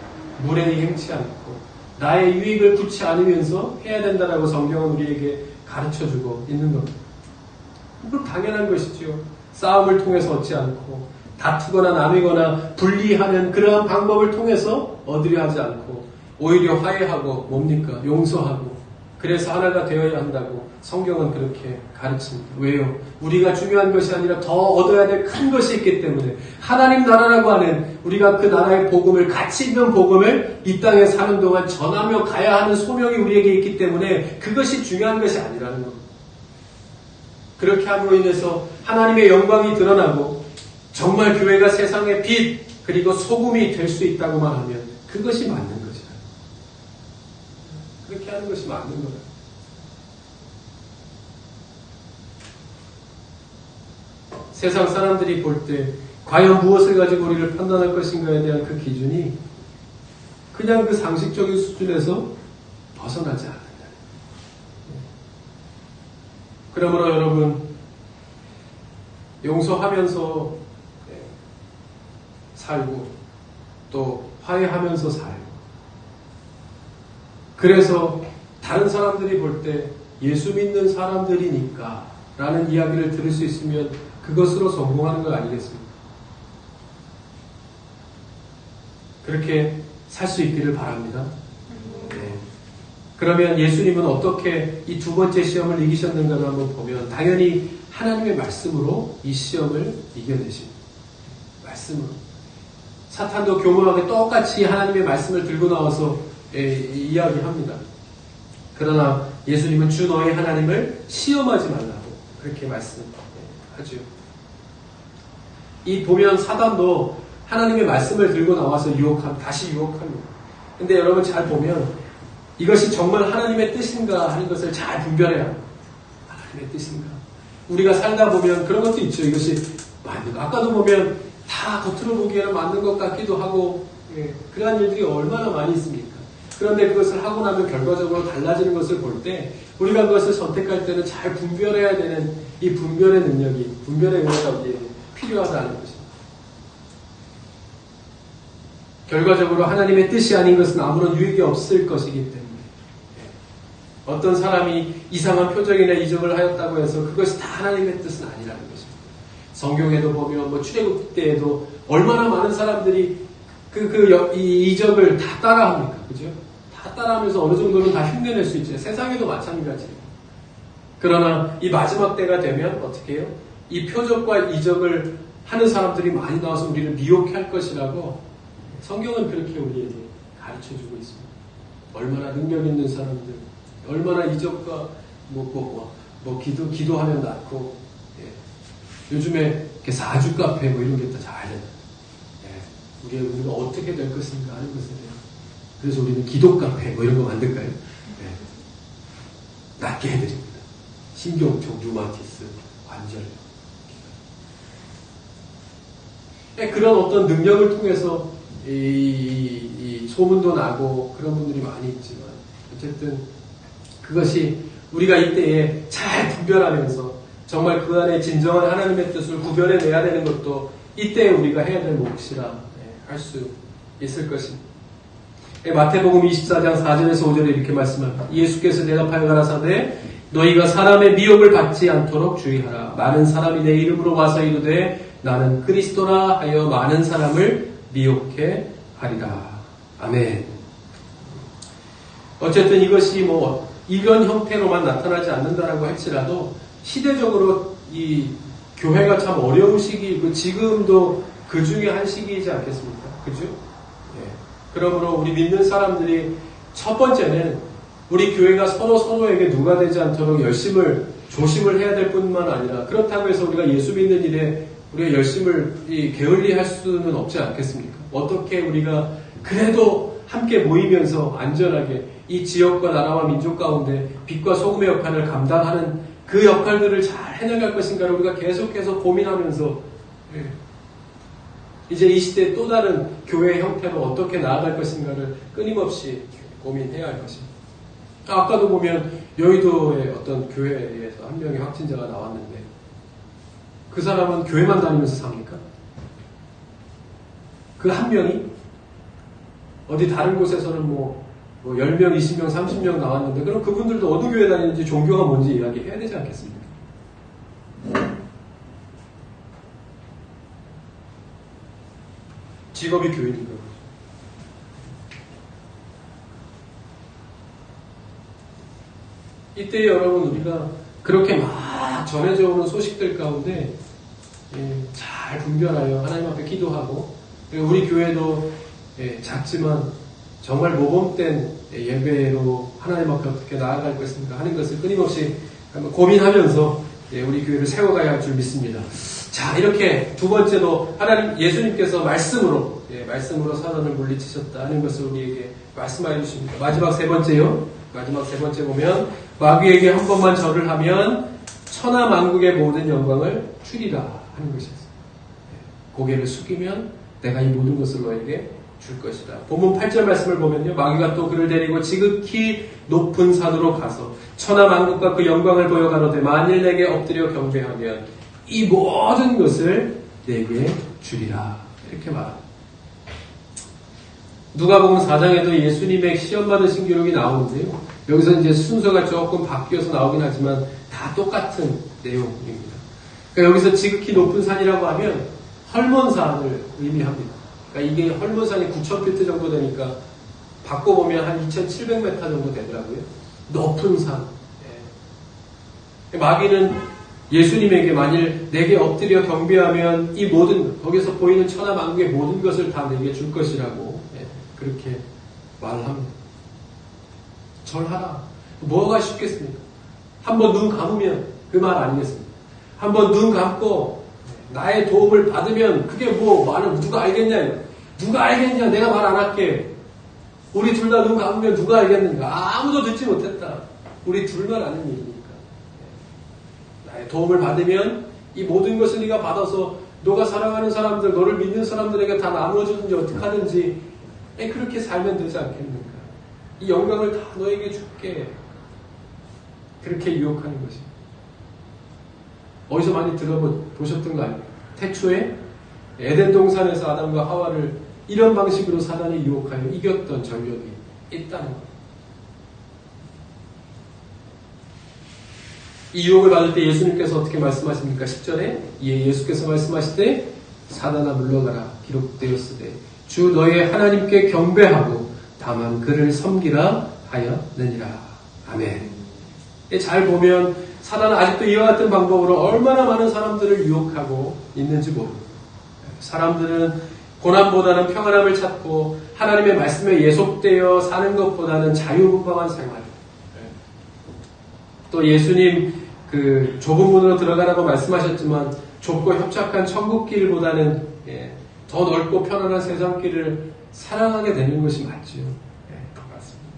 A: 무례히 행치 않고 나의 유익을 굳지 않으면서 해야 된다라고 성경은 우리에게 가르쳐주고 있는 겁니다. 그건 당연한 것이죠. 싸움을 통해서 얻지 않고 다투거나 나누거나 분리하는 그러한 방법을 통해서 얻으려 하지 않고 오히려 화해하고 뭡니까? 용서하고 그래서 하나가 되어야 한다고 성경은 그렇게 가르칩니다. 왜요? 우리가 중요한 것이 아니라 더 얻어야 될 큰 것이 있기 때문에 하나님 나라라고 하는 우리가 그 나라의 복음을, 가치 있는 복음을 이 땅에 사는 동안 전하며 가야 하는 소명이 우리에게 있기 때문에 그것이 중요한 것이 아니라는 겁니다. 그렇게 함으로 인해서 하나님의 영광이 드러나고 정말 교회가 세상의 빛 그리고 소금이 될 수 있다고만 하면 그것이 맞는 것이다. 그렇게 하는 것이 맞는 거예요. 세상 사람들이 볼 때 과연 무엇을 가지고 우리를 판단할 것인가에 대한 그 기준이 그냥 그 상식적인 수준에서 벗어나지 않는다. 그러므로 여러분 용서하면서 살고 또 화해하면서 살고 그래서 다른 사람들이 볼 때 예수 믿는 사람들이니까 라는 이야기를 들을 수 있으면 그것으로 성공하는 거 아니겠습니까? 그렇게 살 수 있기를 바랍니다. 네. 그러면 예수님은 어떻게 이 두 번째 시험을 이기셨는가를 한번 보면 당연히 하나님의 말씀으로 이 시험을 이겨내십니다. 말씀으로. 사탄도 교묘하게 똑같이 하나님의 말씀을 들고 나와서 이야기합니다. 그러나 예수님은 주 너의 하나님을 시험하지 말라고 그렇게 말씀하죠. 이 보면 사단도 하나님의 말씀을 들고 나와서 다시 유혹합니다. 근데 여러분 잘 보면 이것이 정말 하나님의 뜻인가 하는 것을 잘 분별해야 합니다. 하나님의 뜻인가. 우리가 살다 보면 그런 것도 있죠. 이것이 맞는 거. 아까도 보면 다 겉으로 보기에는 맞는 것 같기도 하고 그러한 일들이 얼마나 많이 있습니까? 그런데 그것을 하고 나면 결과적으로 달라지는 것을 볼 때 우리가 그것을 선택할 때는 잘 분별해야 되는 이 분별의 능력이, 분별의 은혜가 우리에게 필요하다는 것입니다. 결과적으로 하나님의 뜻이 아닌 것은 아무런 유익이 없을 것이기 때문에 어떤 사람이 이상한 표정이나 이적을 하였다고 해서 그것이 다 하나님의 뜻은 아니라는 것입니다. 성경에도 보면 출애굽 때에도 얼마나 많은 사람들이 이 이적을 다 따라합니까? 그죠? 다 따라하면서 어느 정도는 다 흉내낼 수 있죠. 세상에도 마찬가지예요. 그러나 이 마지막 때가 되면 어떻게 해요? 이 표적과 이적을 하는 사람들이 많이 나와서 우리를 미혹해 할 것이라고 성경은 그렇게 우리에게 가르쳐주고 있습니다. 얼마나 능력 있는 사람들, 얼마나 이적과 기도하면 낫고, 요즘에 사주 카페 이런 게 다 잘 돼요. 우리가 어떻게 될 것인가 하는 것에 대해. 그래서 우리는 기도 카페 이런 거 만들까요? 낫게 해드립니다. 신경통, 류마티스, 관절. 그런 어떤 능력을 통해서 이 소문도 나고 그런 분들이 많이 있지만 어쨌든 그것이 우리가 이때에 잘 분별하면서 정말 그 안에 진정한 하나님의 뜻을 구별해내야 되는 것도 이때에 우리가 해야 될 몫이라 할 수 있을 것입니다. 마태복음 24장 4절에서 5절에 이렇게 말씀합니다. 예수께서 대답하여 가라사대 너희가 사람의 미혹을 받지 않도록 주의하라. 많은 사람이 내 이름으로 와서 이르되 나는 그리스도라 하여 많은 사람을 미혹해 하리라. 아멘. 어쨌든 이것이 이런 형태로만 나타나지 않는다라고 할지라도 시대적으로 이 교회가 참 어려운 시기이고 지금도 그 중에 한 시기이지 않겠습니까? 그죠? 그러므로 우리 믿는 사람들이 첫 번째는 우리 교회가 서로에게 누가 되지 않도록 조심을 해야 될 뿐만 아니라 그렇다고 해서 우리가 예수 믿는 일에 우리가 열심을 게을리할 수는 없지 않겠습니까? 어떻게 우리가 그래도 함께 모이면서 안전하게 이 지역과 나라와 민족 가운데 빛과 소금의 역할을 감당하는 그 역할들을 잘 해나갈 것인가를 우리가 계속해서 고민하면서 이제 이 시대에 또 다른 교회의 형태로 어떻게 나아갈 것인가를 끊임없이 고민해야 할 것입니다. 아까도 보면 여의도의 어떤 교회에서 한 명의 확진자가 나왔는데 그 사람은 교회만 다니면서 삽니까? 그 한 명이 어디 다른 곳에서는 10명, 20명, 30명 나왔는데 그럼 그분들도 어느 교회 다니는지 종교가 뭔지 이야기해야 되지 않겠습니까? 직업이 교회니까. 이때 여러분 우리가 그렇게 막 전해져 오는 소식들 가운데 잘 분별하여 하나님 앞에 기도하고 우리 교회도 작지만 정말 모범된 예배로 하나님 앞에 어떻게 나아갈 것인가 하는 것을 끊임없이 고민하면서 우리 교회를 세워가야 할 줄 믿습니다. 자, 이렇게 두 번째도 하나님 예수님께서 말씀으로 사단을 물리치셨다는 것을 우리에게 말씀하여 주십니다. 마지막 세 번째요. 마지막 세 번째 보면 마귀에게 한 번만 절을 하면 천하 만국의 모든 영광을 주리라 하는 것이었습니다. 고개를 숙이면 내가 이 모든 것을 너에게 줄 것이다. 본문 8절 말씀을 보면요. 마귀가 또 그를 데리고 지극히 높은 산으로 가서 천하 만국과 그 영광을 보여 가로되 만일 내게 엎드려 경배하면 이 모든 것을 내게 주리라. 이렇게 말합니다. 누가복음 4장에도 예수님의 시험 받으신 기록이 나오는데요. 여기서 이제 순서가 조금 바뀌어서 나오긴 하지만 다 똑같은 내용입니다. 그러니까 여기서 지극히 높은 산이라고 하면 헐몬산을 의미합니다. 그러니까 이게 헐몬산이 9,000피트 정도 되니까 바꿔보면 한 2,700m 정도 되더라고요. 높은 산. 마귀는 예수님에게 만일 내게 엎드려 경배하면 이 모든 거기서 보이는 천하 만국의 모든 것을 다 내게 줄 것이라고 그렇게 말합니다. 절하라. 뭐가 쉽겠습니까? 한번 눈 감으면 그 말 아니겠습니까? 한번 눈 감고 나의 도움을 받으면 그게 뭐 말을 누가 알겠냐? 누가 알겠냐? 내가 말 안 할게. 우리 둘 다 눈 감으면 누가 알겠는가? 아무도 듣지 못했다. 우리 둘만 아는 일이니까. 나의 도움을 받으면 이 모든 것을 네가 받아서 너가 사랑하는 사람들, 너를 믿는 사람들에게 다 나누어주든지 어떻게 하든지 그렇게 살면 되지 않겠는가? 이 영광을 다 너에게 줄게. 그렇게 유혹하는 것이. 어디서 많이 들어보셨던 거 아니에요? 태초에 에덴 동산에서 아담과 하와를 이런 방식으로 사단이 유혹하여 이겼던 전력이 있다는 것. 이 유혹을 받을 때 예수님께서 어떻게 말씀하십니까? 10절에 예수께서 말씀하실 때 사단아 물러가라 기록되었으되 주 너의 하나님께 경배하고 다만 그를 섬기라 하였느니라. 아멘. 잘 보면 사단은 아직도 이와 같은 방법으로 얼마나 많은 사람들을 유혹하고 있는지 모릅니다. 사람들은 고난보다는 평안함을 찾고 하나님의 말씀에 예속되어 사는 것보다는 자유분방한 생활. 또 예수님 그 좁은 문으로 들어가라고 말씀하셨지만 좁고 협착한 천국길보다는 더 넓고 편안한 세상길을 사랑하게 되는 것이 맞죠. 맞습니다.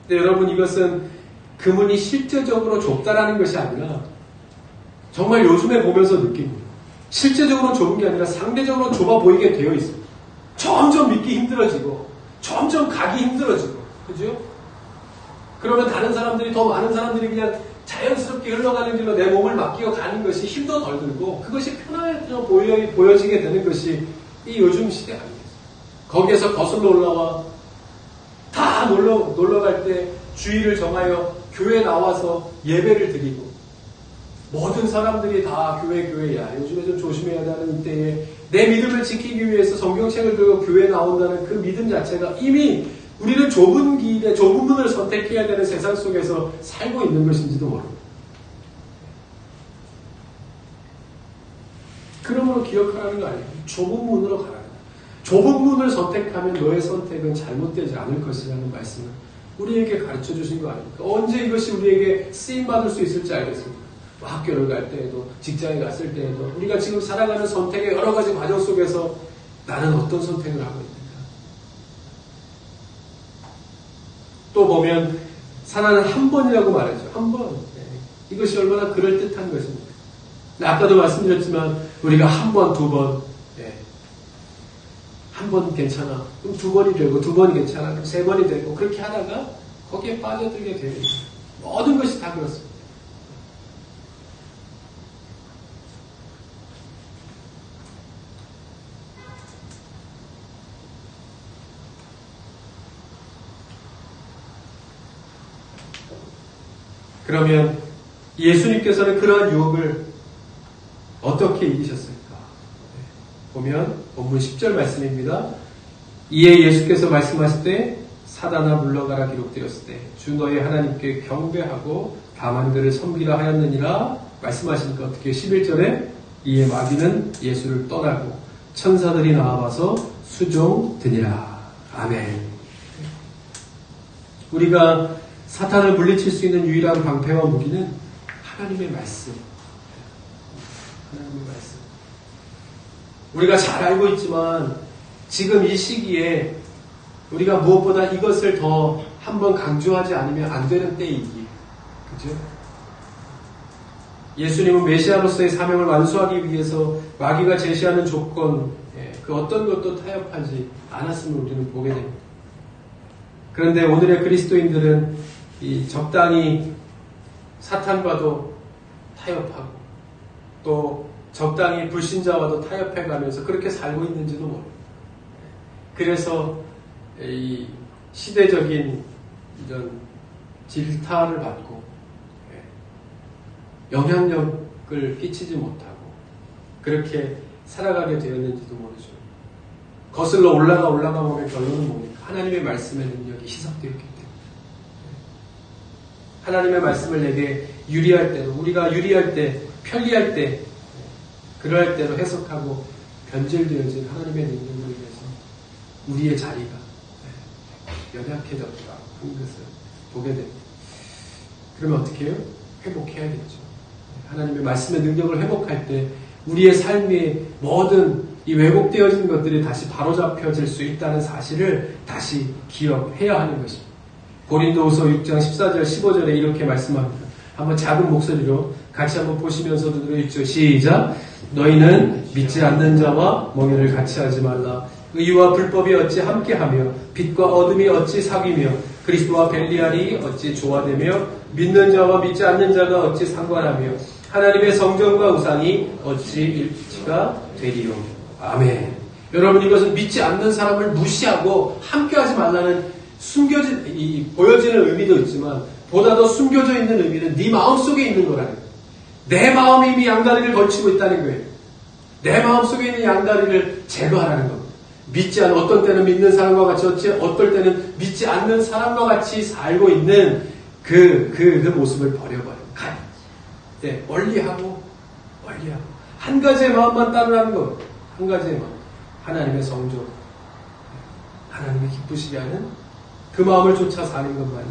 A: 근데 여러분 이것은 그 문이 실제적으로 좁다라는 것이 아니라 정말 요즘에 보면서 느낍니다. 실제적으로 좁은 게 아니라 상대적으로 좁아 보이게 되어 있습니다. 점점 믿기 힘들어지고 점점 가기 힘들어지고 그죠? 그러면 다른 사람들이 더 많은 사람들이 그냥 자연스럽게 흘러가는 길로 내 몸을 맡기고 가는 것이 힘도 덜 들고 그것이 편안해 보여지게 되는 것이 이 요즘 시대 아니겠어요. 거기에서 거슬러 올라와 다 놀러 갈 때 주의를 정하여 교회에 나와서 예배를 드리고 모든 사람들이 다 교회야. 요즘에 좀 조심해야 하는 이때에 내 믿음을 지키기 위해서 성경책을 들고 교회에 나온다는 그 믿음 자체가 이미 우리는 좁은 길에 좁은 문을 선택해야 되는 세상 속에서 살고 있는 것인지도 모릅니다. 그러므로 기억하라는 거 아니에요. 좁은 문으로 가라. 좁은 문을 선택하면 너의 선택은 잘못되지 않을 것이라는 말씀을 우리에게 가르쳐 주신 거 아닙니까? 언제 이것이 우리에게 쓰임받을 수 있을지 알겠습니다. 학교를 갈 때에도 직장에 갔을 때에도 우리가 지금 살아가는 선택의 여러 가지 과정 속에서 나는 어떤 선택을 하고 있는가? 또 보면 사나는 한 번이라고 말하죠. 한 번. 이것이 얼마나 그럴듯한 것입니까? 아까도 말씀드렸지만 우리가 한 번, 두 번, 한 번 괜찮아. 그럼 두 번이 되고 두 번이 괜찮아. 그럼 세 번이 되고 그렇게 하다가 거기에 빠져들게 돼요. 모든 것이 다 그렇습니다. 그러면 예수님께서는 그러한 유혹을 어떻게 이기셨을까? 보면 본문 10절 말씀입니다. 이에 예수께서 말씀하실 때 사단아 물러가라 기록되었을 때 주 너희 하나님께 경배하고 다만 그를 섬기라 하였느니라 말씀하시니까 어떻게 11절에 이에 마귀는 예수를 떠나고 천사들이 나와서 수종드니라. 아멘. 우리가 사탄을 물리칠 수 있는 유일한 방패와 무기는 하나님의 말씀. 하나님의 말씀. 우리가 잘 알고 있지만 지금 이 시기에 우리가 무엇보다 이것을 더 한번 강조하지 않으면 안 되는 때이기에. 그죠? 예수님은 메시아로서의 사명을 완수하기 위해서 마귀가 제시하는 조건, 그 어떤 것도 타협하지 않았음을 우리는 보게 됩니다. 그런데 오늘의 그리스도인들은 이 적당히 사탄과도 타협하고 또 적당히 불신자와도 타협해가면서 그렇게 살고 있는지도 모릅니다. 그래서 이 시대적인 이런 질타를 받고 영향력을 끼치지 못하고 그렇게 살아가게 되었는지도 모르죠. 거슬러 올라가 보면 결론은 뭡니까? 하나님의 말씀의 능력이 희석되었기 때문에. 하나님의 말씀을 내게 유리할 때로, 우리가 유리할 때, 편리할 때, 그러할 때로 해석하고 변질되어진 하나님의 능력으로 인해서 우리의 자리가 연약해졌다 하는 것을 보게 됩니다. 그러면 어떻게 해요? 회복해야겠죠. 하나님의 말씀의 능력을 회복할 때 우리의 삶의 모든 이 왜곡되어진 것들이 다시 바로잡혀질 수 있다는 사실을 다시 기억해야 하는 것입니다. 고린도후서 6장 14절 15절에 이렇게 말씀합니다. 한번 작은 목소리로 같이 한번 보시면서도 들어있죠. 시작. 너희는 믿지 않는 자와 멍에를 같이 하지 말라. 의와 불법이 어찌 함께하며 빛과 어둠이 어찌 사귀며 그리스도와 벨리알이 어찌 조화되며 믿는 자와 믿지 않는 자가 어찌 상관하며 하나님의 성전과 우상이 어찌 일치가 되리요. 아멘. 여러분, 이것은 믿지 않는 사람을 무시하고 함께하지 말라는 보여지는 의미도 있지만 보다 더 숨겨져 있는 의미는 네 마음속에 있는 거라는 거예요. 내 마음이 이미 양다리를 걸치고 있다는 거예요. 내 마음속에 있는 양다리를 제거하라는 겁니다. 믿지 않는, 어떤 때는 믿는 사람과 같이 어떨 때는 믿지 않는 사람과 같이 살고 있는 그 모습을 버려버려. 멀리하고 한 가지의 마음만 따르라는 것. 한 가지의 마음. 하나님의 성전. 하나님의 기쁘시게 하는 그 마음을 쫓아 사는 것만이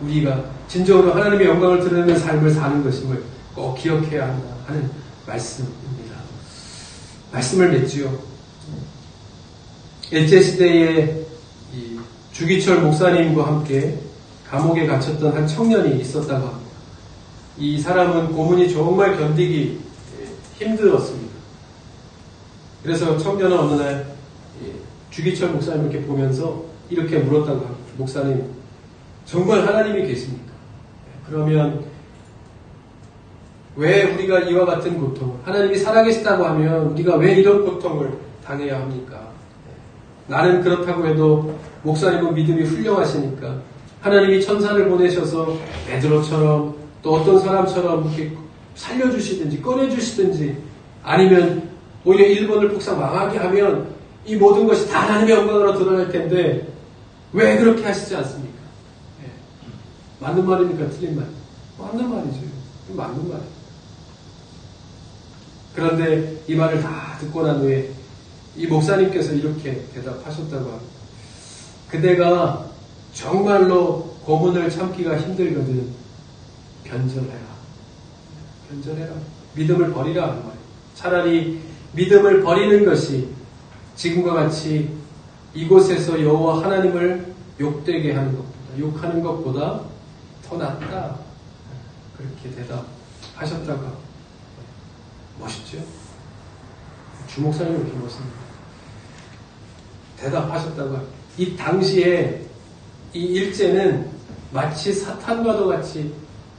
A: 우리가 진정으로 하나님의 영광을 드러내는 삶을 사는 것임을 꼭 기억해야 한다 하는 말씀입니다. 말씀을 맺지요. 일제시대에 주기철 목사님과 함께 감옥에 갇혔던 한 청년이 있었다고 합니다. 이 사람은 고문이 정말 견디기 힘들었습니다. 그래서 청년은 어느 날 주기철 목사님을 이렇게 보면서 이렇게 물었다고 합니다. 목사님, 정말 하나님이 계십니까? 그러면 왜 우리가 이와 같은 고통, 하나님이 살아계시다고 하면 우리가 왜 이런 고통을 당해야 합니까? 나는 그렇다고 해도 목사님은 믿음이 훌륭하시니까 하나님이 천사를 보내셔서 베드로처럼 또 어떤 사람처럼 이렇게 살려주시든지 꺼내주시든지 아니면 오히려 일본을 폭삭 망하게 하면 이 모든 것이 다 하나님의 영광으로 드러날 텐데 왜 그렇게 하시지 않습니까? 맞는 말입니까? 틀린 말? 맞는 말이죠. 맞는 말이에요. 그런데 이 말을 다 듣고 난 후에 이 목사님께서 이렇게 대답하셨다고 합니다. 그대가 정말로 고문을 참기가 힘들거든 변절해라. 변절해라. 믿음을 버리라 하는 말이에요. 차라리 믿음을 버리는 것이 지금과 같이 이곳에서 여호와 하나님을 욕되게 하는 것보다, 욕하는 것보다 더 낫다. 그렇게 대답하셨다고 합니다. 멋있죠? 주목사님이 이렇게 멋있습니다. 대답하셨다고 합니다. 이 당시에 이 일제는 마치 사탄과도 같이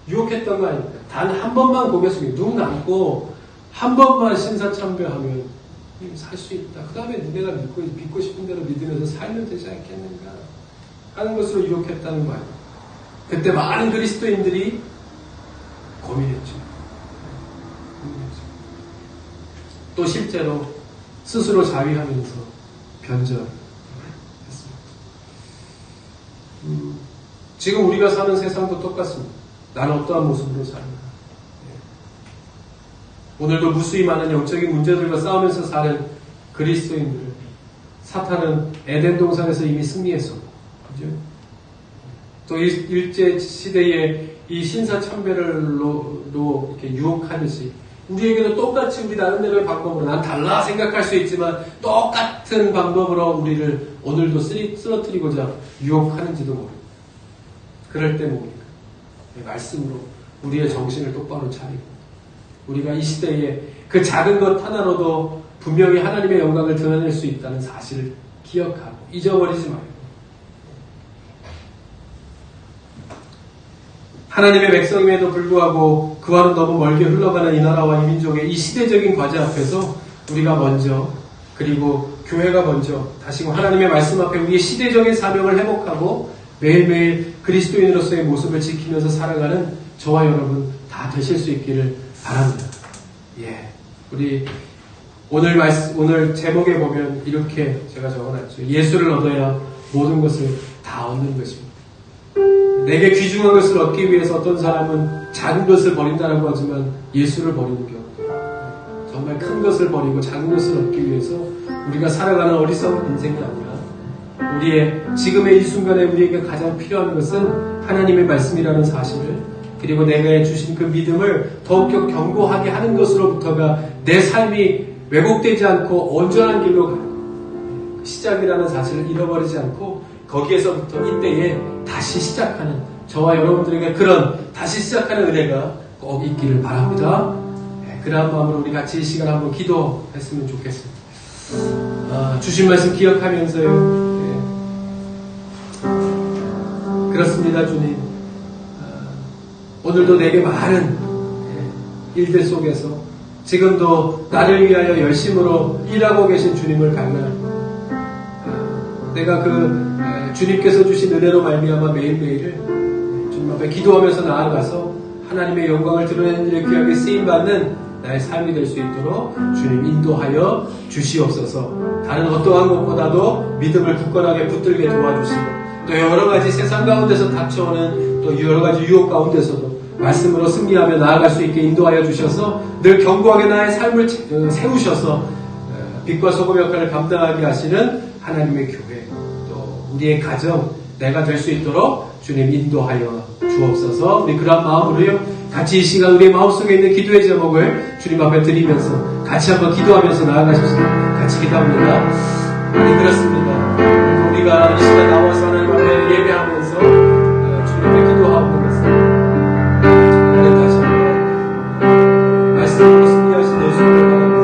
A: 유혹했던 거 아닙니까? 단 한 번만 고개 숙이고 눈 감고 한 번만 신사참배하면 살 수 있다. 그 다음에 너네가 믿고 싶은 대로 믿으면서 살면 되지 않겠는가 하는 것으로 유혹했다는 거 아닙니까? 그때 많은 그리스도인들이 고민했죠. 또 실제로 스스로 자위하면서 변절했습니다. 지금 우리가 사는 세상도 똑같습니다. 나는 어떠한 모습으로 사는가. 오늘도 무수히 많은 영적인 문제들과 싸우면서 사는 그리스도인들, 사탄은 에덴 동산에서 이미 승리했었고, 그죠? 또 일제 시대에 이 신사참배를로 이렇게 유혹하듯이 우리에게도 똑같이 우리 나름대로의 방법으로, 난 달라 생각할 수 있지만 똑같은 방법으로 우리를 오늘도 쓰러뜨리고자 유혹하는지도 모릅니다. 그럴 때 뭡니까? 말씀으로 우리의 정신을 똑바로 차리고, 우리가 이 시대에 그 작은 것 하나로도 분명히 하나님의 영광을 드러낼 수 있다는 사실을 기억하고 잊어버리지 말고, 하나님의 백성임에도 불구하고 그와는 너무 멀게 흘러가는 이 나라와 이 민족의 이 시대적인 과제 앞에서 우리가 먼저, 그리고 교회가 먼저 다시금 하나님의 말씀 앞에 우리의 시대적인 사명을 회복하고 매일매일 그리스도인으로서의 모습을 지키면서 살아가는 저와 여러분 다 되실 수 있기를 바랍니다. 예, 우리 오늘 제목에 보면 이렇게 제가 적어놨죠. 예수를 얻어야 모든 것을 다 얻는 것입니다. 내게 귀중한 것을 얻기 위해서 어떤 사람은 작은 것을 버린다라고 하지만 예수를 버리는 경우도, 정말 큰 것을 버리고 작은 것을 얻기 위해서 우리가 살아가는 어리석은 인생이 아니라 우리의 지금의 이 순간에 우리에게 가장 필요한 것은 하나님의 말씀이라는 사실을, 그리고 내가 주신 그 믿음을 더욱더 견고하게 하는 것으로부터가 내 삶이 왜곡되지 않고 온전한 길로 가는 시작이라는 사실을 잃어버리지 않고 거기에서부터 이때에 다시 시작하는 저와 여러분들에게 그런 다시 시작하는 은혜가 꼭 있기를 바랍니다. 그러한 마음으로 우리 같이 이 시간 한번 기도했으면 좋겠습니다. 주신 말씀 기억하면서요. 그렇습니다, 주님. 오늘도 내게 많은 일들 속에서 지금도 나를 위하여 열심으로 일하고 계신 주님을 갈망합니다. 내가 주님께서 주신 은혜로 말미암아 매일매일을 주님 앞에 기도하면서 나아가서 하나님의 영광을 드러내는 일에 귀하게 쓰임받는 나의 삶이 될 수 있도록 주님 인도하여 주시옵소서. 다른 어떠한 것보다도 믿음을 굳건하게 붙들게 도와주시고, 또 여러가지 세상 가운데서 닥쳐오는 또 여러가지 유혹 가운데서도 말씀으로 승리하며 나아갈 수 있게 인도하여 주셔서 늘 견고하게 나의 삶을 세우셔서 빛과 소금 역할을 감당하게 하시는 하나님의 교회, 또 우리의 가정, 내가 될 수 있도록 주님 인도하여 주옵소서. 우리 그런 마음으로요, 같이 이 시간 우리의 마음속에 있는 기도의 제목을 주님 앞에 드리면서 같이 한번 기도하면서 나아가십시오. 같이 기도합니다. 네, 그렇습니다. 우리가 이 시간 나와서 하나님 앞에 예배하면서 주님 앞에 기도하고 있습니다. 다시 한번 말씀으로 승리하신 예수님을 바랍니다.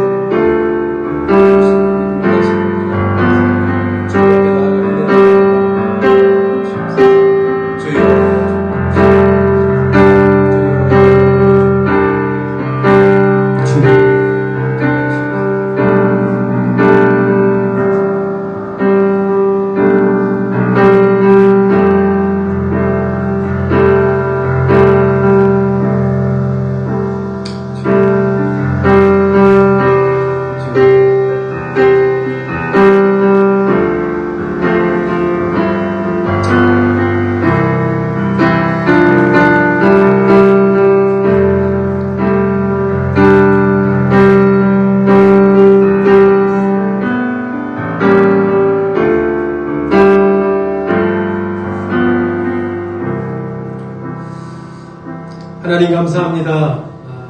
A: 하나님 감사합니다.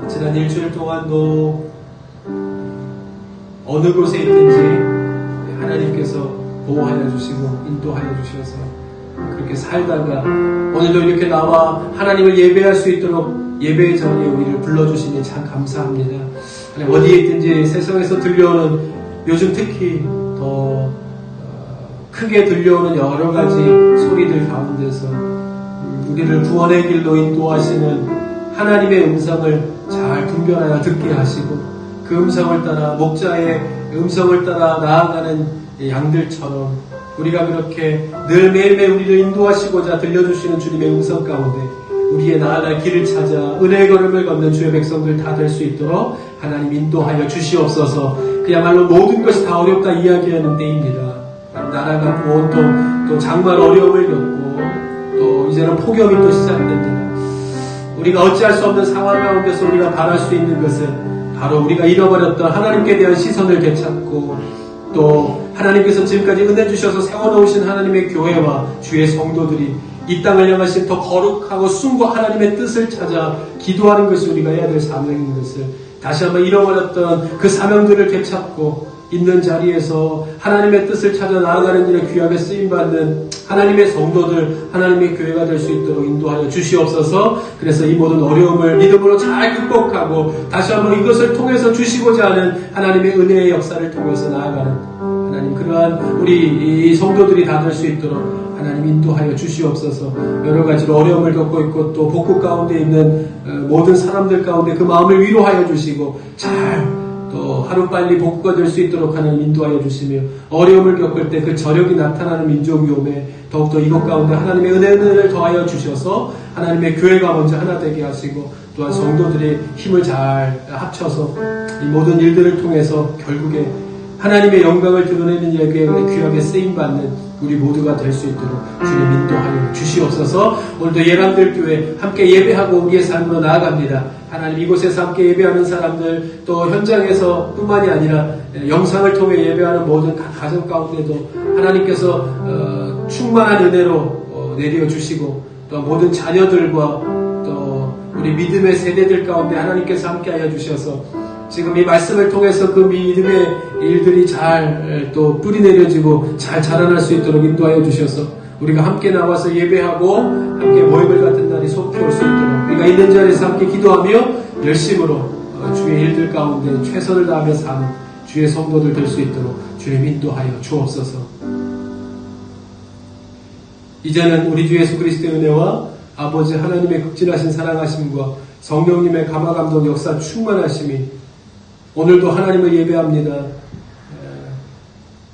A: 지난 일주일 동안도 어느 곳에 있든지 하나님께서 보호하여 주시고 인도하여 주셔서 그렇게 살다가 오늘도 이렇게 나와 하나님을 예배할 수 있도록 예배의 자리에 우리를 불러주시니 참 감사합니다. 하나님 어디에 있든지 세상에서 들려오는, 요즘 특히 더 크게 들려오는 여러 가지 소리들 가운데서 우리를 구원의 길로 인도하시는 하나님의 음성을 잘 분별하여 듣게 하시고, 그 음성을 따라, 목자의 음성을 따라 나아가는 양들처럼 우리가 그렇게 늘 매일매일 우리를 인도하시고자 들려주시는 주님의 음성 가운데 우리의 나아갈 길을 찾아 은혜의 걸음을 걷는 주의 백성들 다 될 수 있도록 하나님 인도하여 주시옵소서. 그야말로 모든 것이 다 어렵다 이야기하는 때입니다. 나라가 온통 또 장말 어려움을 겪고 또 이 이제는 폭염이 또 시작됩니다. 우리가 어찌할 수 없는 상황 가운데서 우리가 바랄 수 있는 것은 바로 우리가 잃어버렸던 하나님께 대한 시선을 되찾고 또 하나님께서 지금까지 은혜 주셔서 세워놓으신 하나님의 교회와 주의 성도들이 이 땅을 향하신 더 거룩하고 숭고 하나님의 뜻을 찾아 기도하는 것이 우리가 해야 될 사명인 것을 다시 한번 잃어버렸던 그 사명들을 되찾고 있는 자리에서 하나님의 뜻을 찾아 나아가는 일에 귀하게 쓰임받는 하나님의 성도들, 하나님의 교회가 될 수 있도록 인도하여 주시옵소서. 그래서 이 모든 어려움을 믿음으로 잘 극복하고 다시 한번 이것을 통해서 주시고자 하는 하나님의 은혜의 역사를 통해서 나아가는 하나님, 그러한 우리 이 성도들이 다 될 수 있도록 하나님 인도하여 주시옵소서. 여러 가지로 어려움을 겪고 있고 또 복국 가운데 있는 모든 사람들 가운데 그 마음을 위로하여 주시고 잘 또 하루빨리 복구가 될 수 있도록 하나님 인도하여 주시며 어려움을 겪을 때 그 저력이 나타나는 민족위험에 더욱더 이것 가운데 하나님의 은혜를 더하여 주셔서 하나님의 교회가 먼저 하나 되게 하시고 또한 성도들의 힘을 잘 합쳐서 이 모든 일들을 통해서 결국에 하나님의 영광을 드러내는 일에게 귀하게 쓰임받는 우리 모두가 될 수 있도록 주님 인도하여 주시옵소서. 오늘도 예람들교회 함께 예배하고 우리의 삶으로 나아갑니다. 하나님, 이곳에서 함께 예배하는 사람들 또 현장에서 뿐만이 아니라 영상을 통해 예배하는 모든 각 가정 가운데도 하나님께서 충만한 은혜로 내려주시고 또 모든 자녀들과 또 우리 믿음의 세대들 가운데 하나님께서 함께하여 주셔서 지금 이 말씀을 통해서 그 믿음의 일들이 잘 또 뿌리 내려지고 잘 자라날 수 있도록 인도하여 주셔서 우리가 함께 나와서 예배하고 함께 모임을 같은 날이 속히 올 수 있도록 우리가 있는 자리에서 함께 기도하며 열심으로 주의 일들 가운데 최선을 다하며 사는 주의 성도들 될 수 있도록 주님 인도하여 주옵소서. 이제는 우리 주 예수 그리스도의 은혜와 아버지 하나님의 극진하신 사랑하심과 성령님의 감화감동 역사 충만하심이 오늘도 하나님을 예배합니다.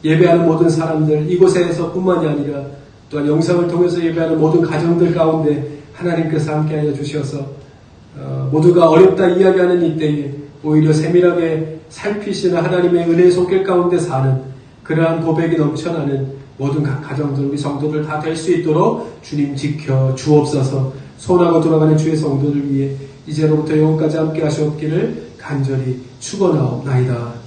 A: 예배하는 모든 사람들 이곳에서 뿐만이 아니라 또한 영상을 통해서 예배하는 모든 가정들 가운데 하나님께서 함께하여 주셔서 모두가 어렵다 이야기하는 이때에 오히려 세밀하게 살피시는 하나님의 은혜의 손길 가운데 사는 그러한 고백이 넘쳐나는 모든 각 가정들 우리 성도들 다 될 수 있도록 주님 지켜 주옵소서. 소원하고 돌아가는 주의 성도들 위해 이제로부터 영원까지 함께 하시옵기를 간절히 축원하옵나이다.